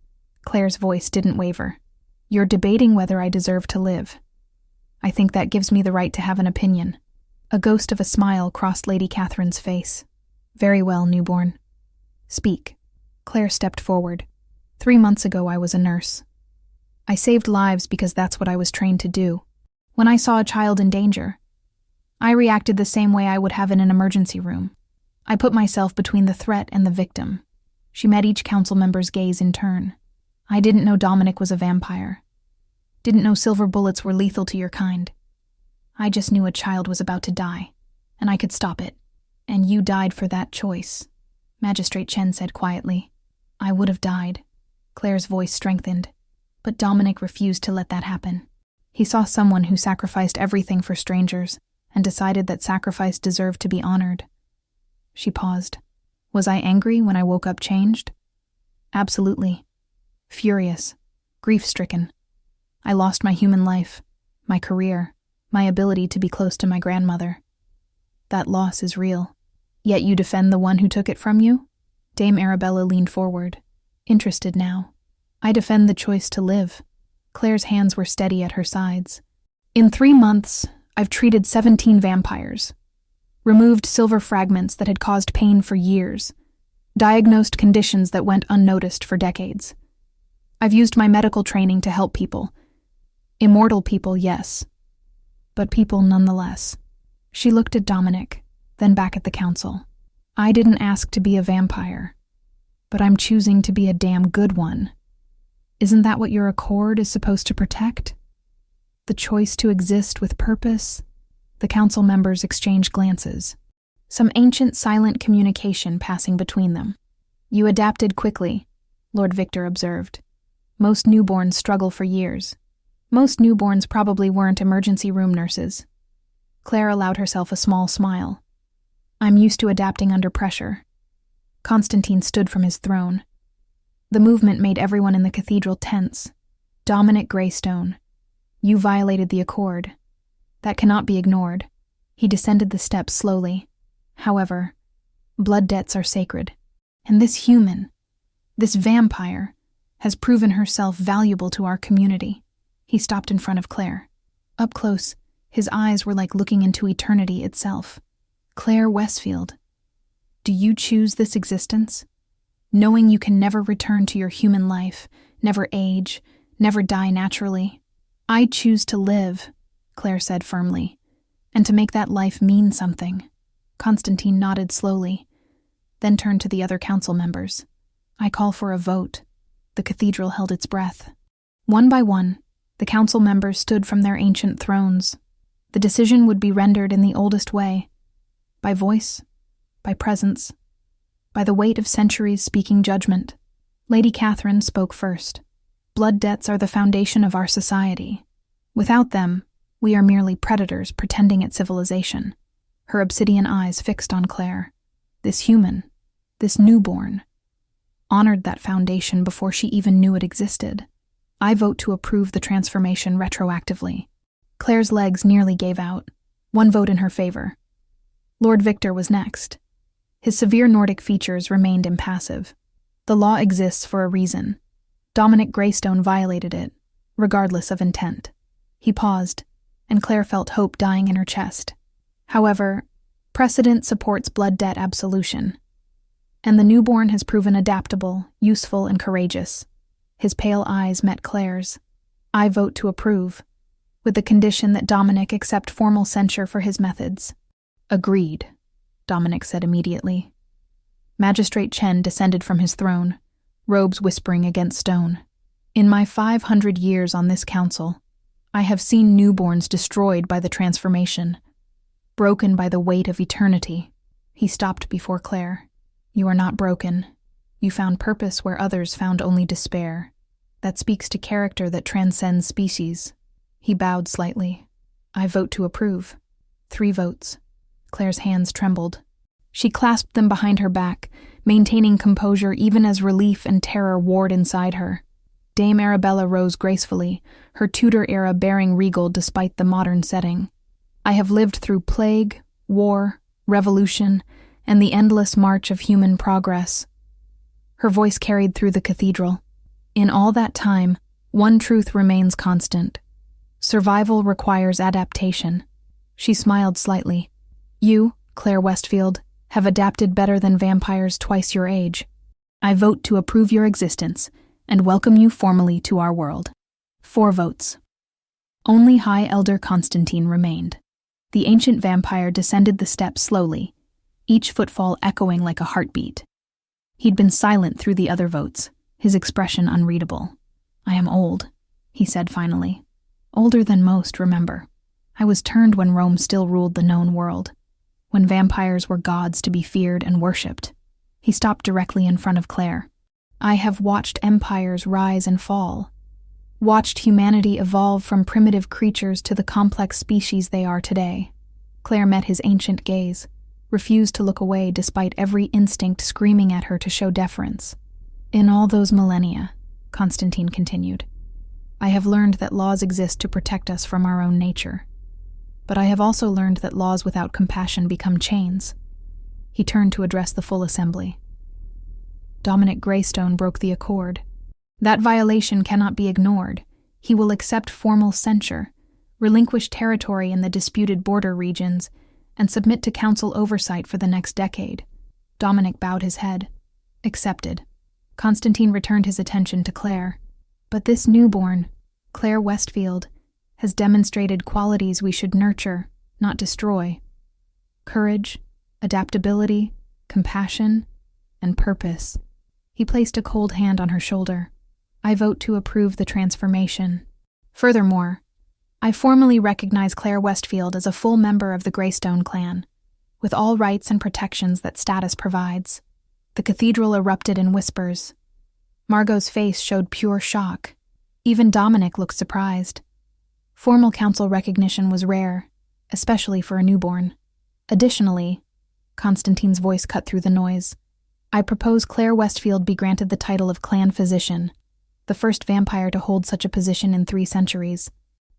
A: Claire's voice didn't waver. You're debating whether I deserve to live. I think that gives me the right to have an opinion. A ghost of a smile crossed Lady Catherine's face. Very well, newborn. Speak. Claire stepped forward. 3 months ago, I was a nurse. I saved lives because that's what I was trained to do. When I saw a child in danger, I reacted the same way I would have in an emergency room. I put myself between the threat and the victim. She met each council member's gaze in turn. I didn't know Dominic was a vampire. Didn't know silver bullets were lethal to your kind. I just knew a child was about to die, and I could stop it. And you died for that choice, Magistrate Chen said quietly. I would have died. Claire's voice strengthened. But Dominic refused to let that happen. He saw someone who sacrificed everything for strangers and decided that sacrifice deserved to be honored. She paused. Was I angry when I woke up changed? Absolutely. Furious. Grief-stricken. I lost my human life, my career, my ability to be close to my grandmother. That loss is real. Yet you defend the one who took it from you? Dame Arabella leaned forward, interested now. I defend the choice to live. Claire's hands were steady at her sides. In 3 months, I've treated 17 vampires, removed silver fragments that had caused pain for years, diagnosed conditions that went unnoticed for decades. I've used my medical training to help people. Immortal people, yes, but people nonetheless. She looked at Dominic, then back at the council. I didn't ask to be a vampire, but I'm choosing to be a damn good one. Isn't that what your accord is supposed to protect? The choice to exist with purpose? The council members exchanged glances, some ancient silent communication passing between them. You adapted quickly, Lord Victor observed. Most newborns struggle for years. Most newborns probably weren't emergency room nurses. Claire allowed herself a small smile. I'm used to adapting under pressure. Constantine stood from his throne. The movement made everyone in the cathedral tense. Dominic Greystone, you violated the accord. That cannot be ignored. He descended the steps slowly. However, blood debts are sacred. And this human, this vampire, has proven herself valuable to our community. He stopped in front of Claire. Up close, his eyes were like looking into eternity itself. Claire Westfield, do you choose this existence? Knowing you can never return to your human life, never age, never die naturally. I choose to live, Claire said firmly, and to make that life mean something. Constantine nodded slowly, then turned to the other council members. I call for a vote. The cathedral held its breath. One by one, the council members stood from their ancient thrones. The decision would be rendered in the oldest way, by voice, by presence, by the weight of centuries speaking judgment. Lady Catherine spoke first. Blood debts are the foundation of our society. Without them, We are merely predators pretending at civilization. Her obsidian eyes fixed on Claire. This human, this newborn, honored that foundation before she even knew it existed. I vote to approve the transformation retroactively. Claire's legs nearly gave out. 1 vote in her favor. Lord Victor was next. His severe Nordic features remained impassive. The law exists for a reason. Dominic Greystone violated it, regardless of intent. He paused, and Claire felt hope dying in her chest. However, precedent supports blood debt absolution, and the newborn has proven adaptable, useful, and courageous. His pale eyes met Claire's. I vote to approve, with the condition that Dominic accept formal censure for his methods. Agreed, Dominic said immediately. Magistrate Chen descended from his throne, robes whispering against stone. In my 500 years on this council, I have seen newborns destroyed by the transformation, broken by the weight of eternity. He stopped before Claire. You are not broken. You found purpose where others found only despair. That speaks to character that transcends species. He bowed slightly. I vote to approve. 3 votes. Claire's hands trembled. She clasped them behind her back, maintaining composure even as relief and terror warred inside her. Dame Arabella rose gracefully, her Tudor-era bearing regal despite the modern setting. I have lived through plague, war, revolution, and the endless march of human progress. Her voice carried through the cathedral. In all that time, one truth remains constant. Survival requires adaptation. She smiled slightly. You, Claire Westfield, have adapted better than vampires twice your age. I vote to approve your existence and welcome you formally to our world. 4 votes. Only High Elder Constantine remained. The ancient vampire descended the steps slowly, each footfall echoing like a heartbeat. He'd been silent through the other votes, his expression unreadable. I am old, he said finally. Older than most, remember. I was turned when Rome still ruled the known world, when vampires were gods to be feared and worshipped. He stopped directly in front of Claire. I have watched empires rise and fall, watched humanity evolve from primitive creatures to the complex species they are today. Claire met his ancient gaze, refused to look away despite every instinct screaming at her to show deference. In all those millennia, Constantine continued, I have learned that laws exist to protect us from our own nature. But I have also learned that laws without compassion become chains. He turned to address the full assembly. Dominic Greystone broke the accord. That violation cannot be ignored. He will accept formal censure, relinquish territory in the disputed border regions, and submit to council oversight for the next decade. Dominic bowed his head. Accepted. Constantine returned his attention to Claire. But this newborn, Claire Westfield, has demonstrated qualities we should nurture, not destroy. Courage, adaptability, compassion, and purpose. He placed a cold hand on her shoulder. I vote to approve the transformation. Furthermore, I formally recognize Claire Westfield as a full member of the Greystone clan, with all rights and protections that status provides. The cathedral erupted in whispers. Margot's face showed pure shock. Even Dominic looked surprised. Formal council recognition was rare, especially for a newborn. Additionally, Constantine's voice cut through the noise, I propose Claire Westfield be granted the title of clan physician, the first vampire to hold such a position in 3 centuries.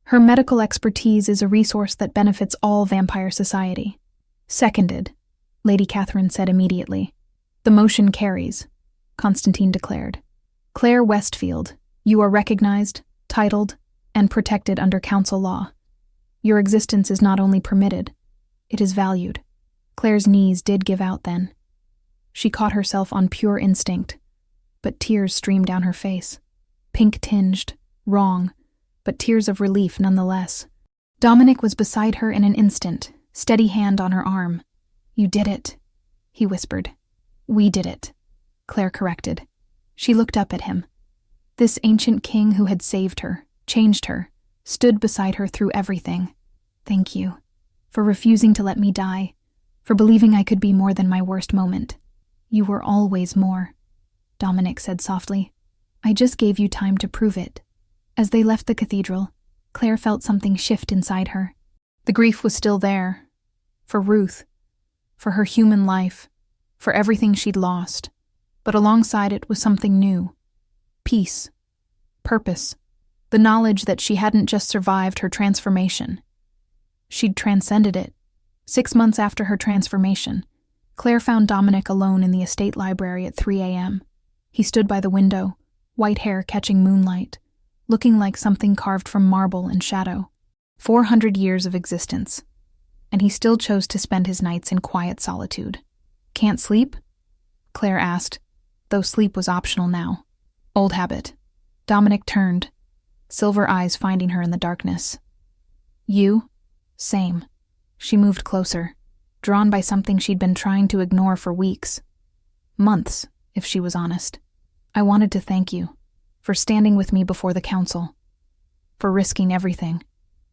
A: Her medical expertise is a resource that benefits all vampire society. Seconded, Lady Catherine said immediately. The motion carries, Constantine declared. Claire Westfield, you are recognized, titled, and protected under council law. Your existence is not only permitted, it is valued. Claire's knees did give out then. She caught herself on pure instinct, but tears streamed down her face. Pink-tinged, wrong, but tears of relief nonetheless. Dominic was beside her in an instant, steady hand on her arm. You did it, he whispered. We did it, Claire corrected. She looked up at him. This ancient king who had saved her, changed her, stood beside her through everything. Thank you, for refusing to let me die, for believing I could be more than my worst moment. You were always more, Dominic said softly. I just gave you time to prove it. As they left the cathedral, Claire felt something shift inside her. The grief was still there. For Ruth. For her human life. For everything she'd lost. But alongside it was something new. Peace. Purpose. The knowledge that she hadn't just survived her transformation. She'd transcended it. 6 months after her transformation, Claire found Dominic alone in the estate library at 3 a.m. He stood by the window, white hair catching moonlight, looking like something carved from marble and shadow. 400 years of existence, and he still chose to spend his nights in quiet solitude. "Can't sleep?" Claire asked, though sleep was optional now. "Old habit." Dominic turned, silver eyes finding her in the darkness. "You?" "Same." She moved closer, drawn by something she'd been trying to ignore for weeks. Months, if she was honest. "I wanted to thank you for standing with me before the council, for risking everything.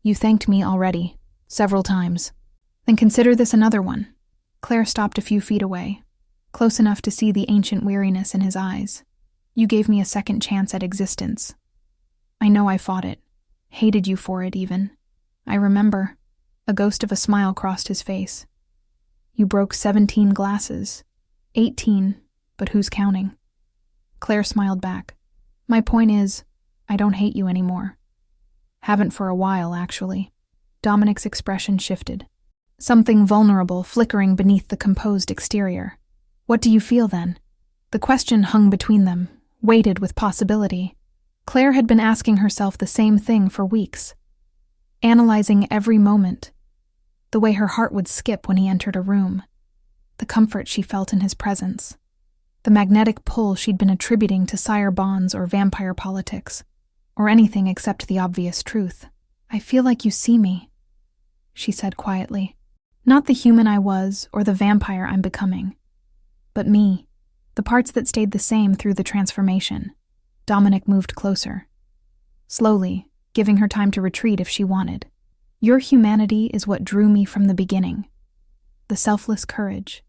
A: You thanked me already, several times. Then consider this another one." Claire stopped a few feet away, close enough to see the ancient weariness in his eyes. "You gave me a second chance at existence. I know I fought it, hated you for it even. I remember." A ghost of a smile crossed his face. "You broke 17 glasses. 18, but who's counting?" Claire smiled back. "My point is, I don't hate you anymore. Haven't for a while, actually." Dominic's expression shifted. Something vulnerable flickering beneath the composed exterior. "What do you feel then?" The question hung between them, weighted with possibility. Claire had been asking herself the same thing for weeks. Analyzing every moment. The way her heart would skip when he entered a room. The comfort she felt in his presence. The magnetic pull she'd been attributing to sire bonds or vampire politics. Or anything except the obvious truth. "I feel like you see me," she said quietly. "Not the human I was or the vampire I'm becoming. But me. The parts that stayed the same through the transformation." Dominic moved closer. Slowly, giving her time to retreat if she wanted. "Your humanity is what drew me from the beginning. The selfless courage,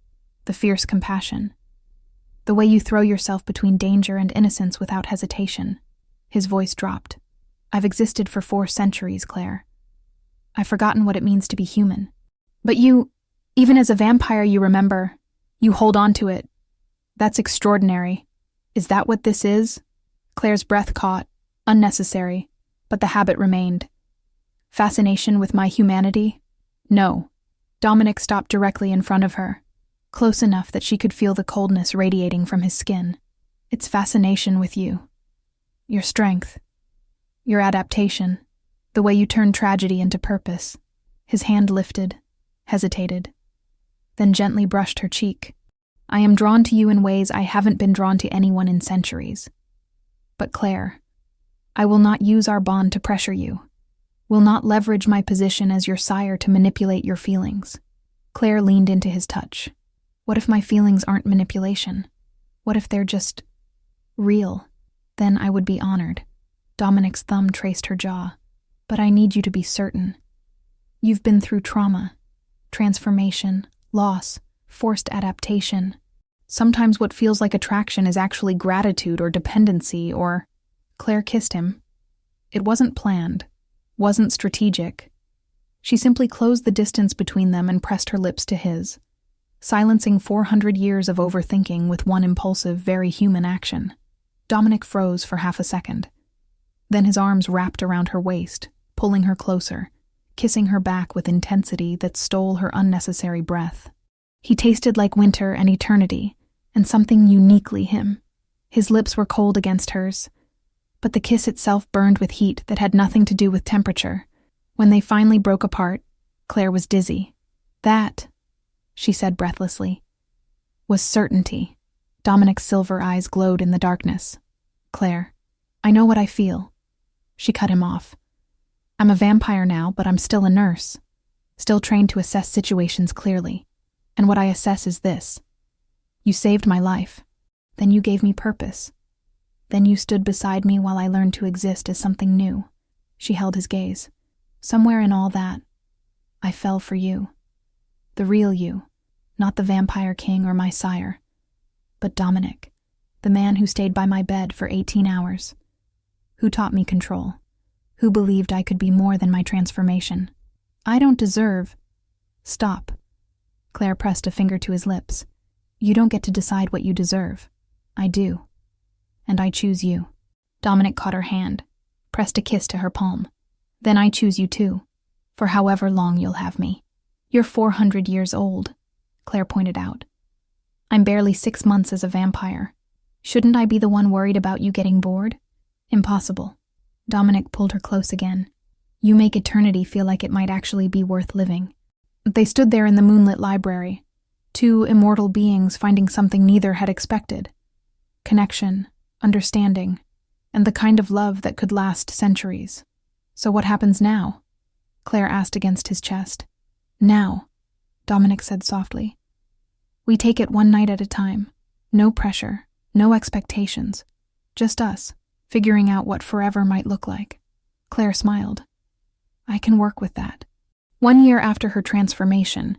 A: the fierce compassion, the way you throw yourself between danger and innocence without hesitation." His voice dropped. "I've existed for 4 centuries, Claire. I've forgotten what it means to be human. But you, even as a vampire, you remember, you hold on to it. That's extraordinary. Is that what this is?" Claire's breath caught, unnecessary, but the habit remained. "Fascination with my humanity?" "No." Dominic stopped directly in front of her, close enough that she could feel the coldness radiating from his skin. "It's fascination with you. Your strength. Your adaptation. The way you turn tragedy into purpose." His hand lifted, hesitated, then gently brushed her cheek. "I am drawn to you in ways I haven't been drawn to anyone in centuries. But Claire, I will not use our bond to pressure you. Will not leverage my position as your sire to manipulate your feelings." Claire leaned into his touch. "What if my feelings aren't manipulation? What if they're just real? Then I would be honored." Dominic's thumb traced her jaw. "But I need you to be certain. You've been through trauma, transformation, loss, forced adaptation. Sometimes what feels like attraction is actually gratitude or dependency or—" Claire kissed him. It wasn't planned, wasn't strategic. She simply closed the distance between them and pressed her lips to his, silencing 400 years of overthinking with one impulsive, very human action. Dominic froze for half a second. Then his arms wrapped around her waist, pulling her closer, kissing her back with intensity that stole her unnecessary breath. He tasted like winter and eternity, and something uniquely him. His lips were cold against hers, but the kiss itself burned with heat that had nothing to do with temperature. When they finally broke apart, Claire was dizzy. "That," she said breathlessly, "was certainty." Dominic's silver eyes glowed in the darkness. "Claire, I know what I feel." She cut him off. "I'm a vampire now, but I'm still a nurse, still trained to assess situations clearly. And what I assess is this. You saved my life. Then you gave me purpose. Then you stood beside me while I learned to exist as something new." She held his gaze. "Somewhere in all that, I fell for you. The real you, not the vampire king or my sire, but Dominic, the man who stayed by my bed for 18 hours, who taught me control, Who believed I could be more than my transformation? I don't deserve. Stop. Claire pressed a finger to his lips. You don't get to decide what you deserve. I do. And I choose you. Dominic caught her hand, pressed a kiss to her palm. Then I choose you too, for however long you'll have me. You're 400 years old, Claire pointed out. I'm barely 6 months as a vampire. Shouldn't I be the one worried about you getting bored? Impossible. Dominic pulled her close again. You make eternity feel like it might actually be worth living. They stood there in the moonlit library, two immortal beings finding something neither had expected. Connection, understanding, and the kind of love that could last centuries. So what happens now? Claire asked against his chest. Now, Dominic said softly. We take it one night at a time. No pressure, no expectations. Just us, figuring out what forever might look like. Claire smiled. I can work with that. 1 year after her transformation,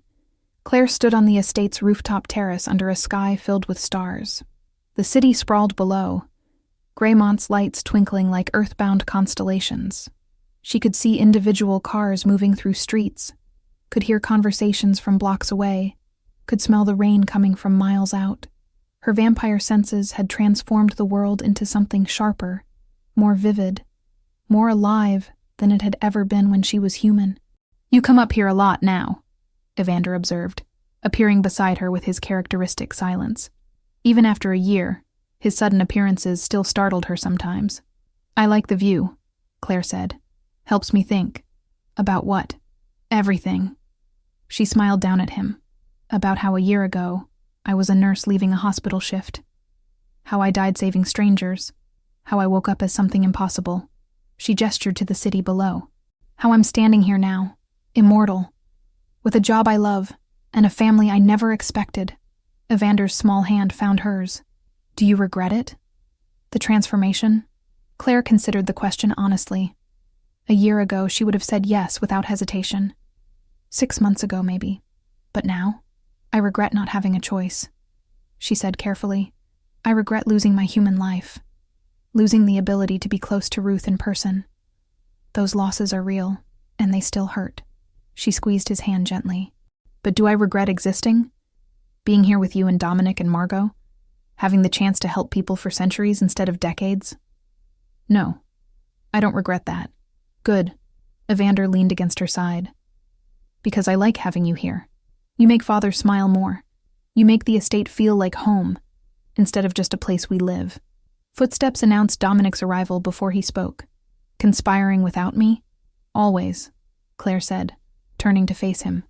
A: Claire stood on the estate's rooftop terrace under a sky filled with stars. The city sprawled below, Greymont's lights twinkling like earthbound constellations. She could see individual cars moving through streets, could hear conversations from blocks away, could smell the rain coming from miles out. Her vampire senses had transformed the world into something sharper, more vivid, more alive than it had ever been when she was human. You come up here a lot now, Evander observed, appearing beside her with his characteristic silence. Even after a year, his sudden appearances still startled her sometimes. I like the view, Claire said. Helps me think. About what? Everything. She smiled down at him. About how a year ago, I was a nurse leaving a hospital shift. How I died saving strangers. How I woke up as something impossible. She gestured to the city below. How I'm standing here now, immortal, with a job I love and a family I never expected. Evander's small hand found hers. Do you regret it? The transformation? Claire considered the question honestly. A year ago, she would have said yes without hesitation. 6 months ago, maybe. But now, I regret not having a choice. She said carefully, I regret losing my human life, losing the ability to be close to Ruth in person. Those losses are real, and they still hurt. She squeezed his hand gently. But do I regret existing? Being here with you and Dominic and Margot? Having the chance to help people for centuries instead of decades? No, I don't regret that. Good. Evander leaned against her side. Because I like having you here. You make Father smile more. You make the estate feel like home, instead of just a place we live. Footsteps announced Dominic's arrival before he spoke. Conspiring without me? Always, Claire said, turning to face him.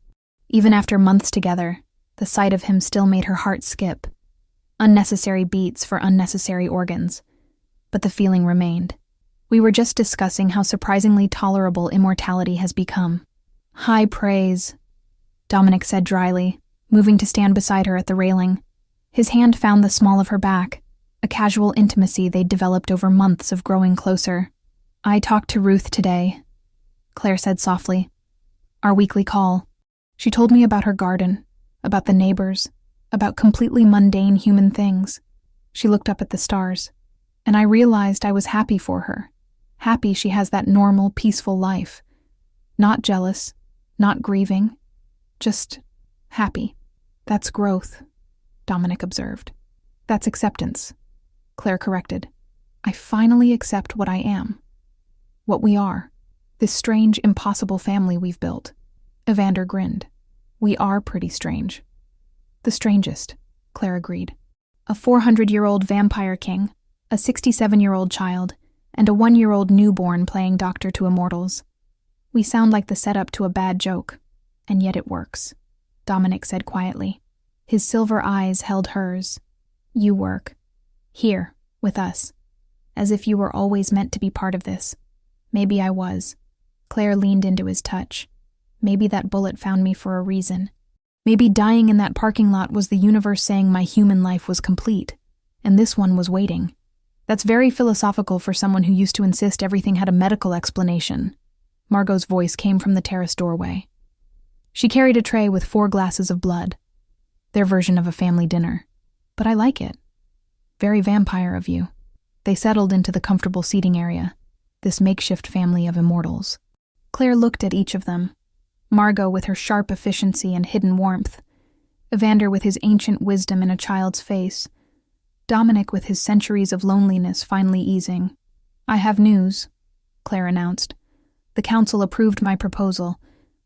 A: Even after months together, the sight of him still made her heart skip. Unnecessary beats for unnecessary organs. But the feeling remained. We were just discussing how surprisingly tolerable immortality has become. High praise, Dominic said dryly, moving to stand beside her at the railing. His hand found the small of her back, a casual intimacy they'd developed over months of growing closer. I talked to Ruth today, Claire said softly. Our weekly call. She told me about her garden, about the neighbors, about completely mundane human things. She looked up at the stars, and I realized I was happy for her. Happy she has that normal, peaceful life. Not jealous, not grieving, just happy. That's growth, Dominic observed. That's acceptance, Claire corrected. I finally accept what I am. What we are. This strange, impossible family we've built. Evander grinned. We are pretty strange. The strangest, Claire agreed. A 400-year-old vampire king, a 67-year-old child, and a 1-year-old newborn playing doctor to immortals. We sound like the setup to a bad joke, and yet it works, Dominic said quietly. His silver eyes held hers. You work. Here, with us. As if you were always meant to be part of this. Maybe I was. Claire leaned into his touch. Maybe that bullet found me for a reason. Maybe dying in that parking lot was the universe saying my human life was complete, and this one was waiting. That's very philosophical for someone who used to insist everything had a medical explanation. Margot's voice came from the terrace doorway. She carried a tray with 4 glasses of blood. Their version of a family dinner. But I like it. Very vampire of you. They settled into the comfortable seating area. this makeshift family of immortals. Claire looked at each of them. Margot with her sharp efficiency and hidden warmth, Evander with his ancient wisdom in a child's face, Dominic with his centuries of loneliness finally easing. "I have news," Claire announced. "The council approved my proposal.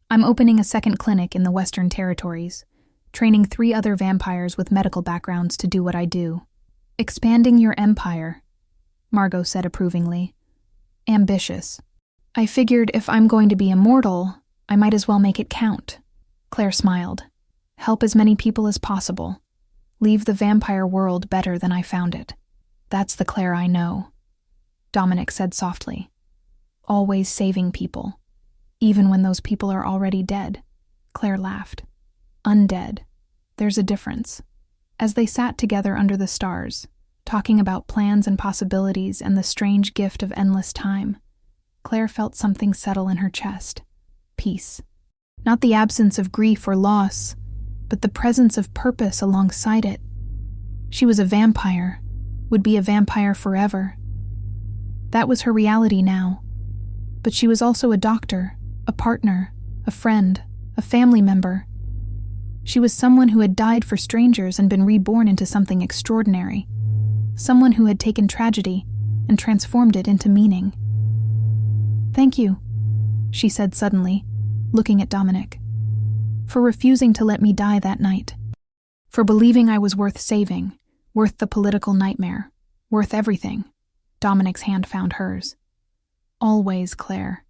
A: I'm opening a second clinic in the Western Territories, training 3 other vampires with medical backgrounds to do what I do." "Expanding your empire," Margot said approvingly. "Ambitious. I figured if I'm going to be immortal, I might as well make it count." Claire smiled. "Help as many people as possible. Leave the vampire world better than I found it. That's the Claire I know," Dominic said softly. "Always saving people, even when those people are already dead." Claire laughed. "Undead. There's a difference." As they sat together under the stars, talking about plans and possibilities and the strange gift of endless time, Claire felt something settle in her chest. Peace. Not the absence of grief or loss, but the presence of purpose alongside it. She was a vampire, would be a vampire forever. That was her reality now. But she was also a doctor, a partner, a friend, a family member. She was someone who had died for strangers and been reborn into something extraordinary. Someone who had taken tragedy and transformed it into meaning. "Thank you," she said suddenly, looking at Dominic, "for refusing to let me die that night. For believing I was worth saving, worth the political nightmare, worth everything." Dominic's hand found hers. "Always, Claire.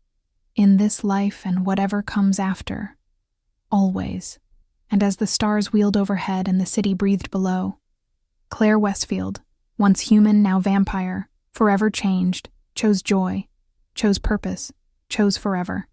A: In this life and whatever comes after. Always." And as the stars wheeled overhead and the city breathed below, Claire Westfield, once human, now vampire, forever changed, chose joy, chose purpose, chose forever.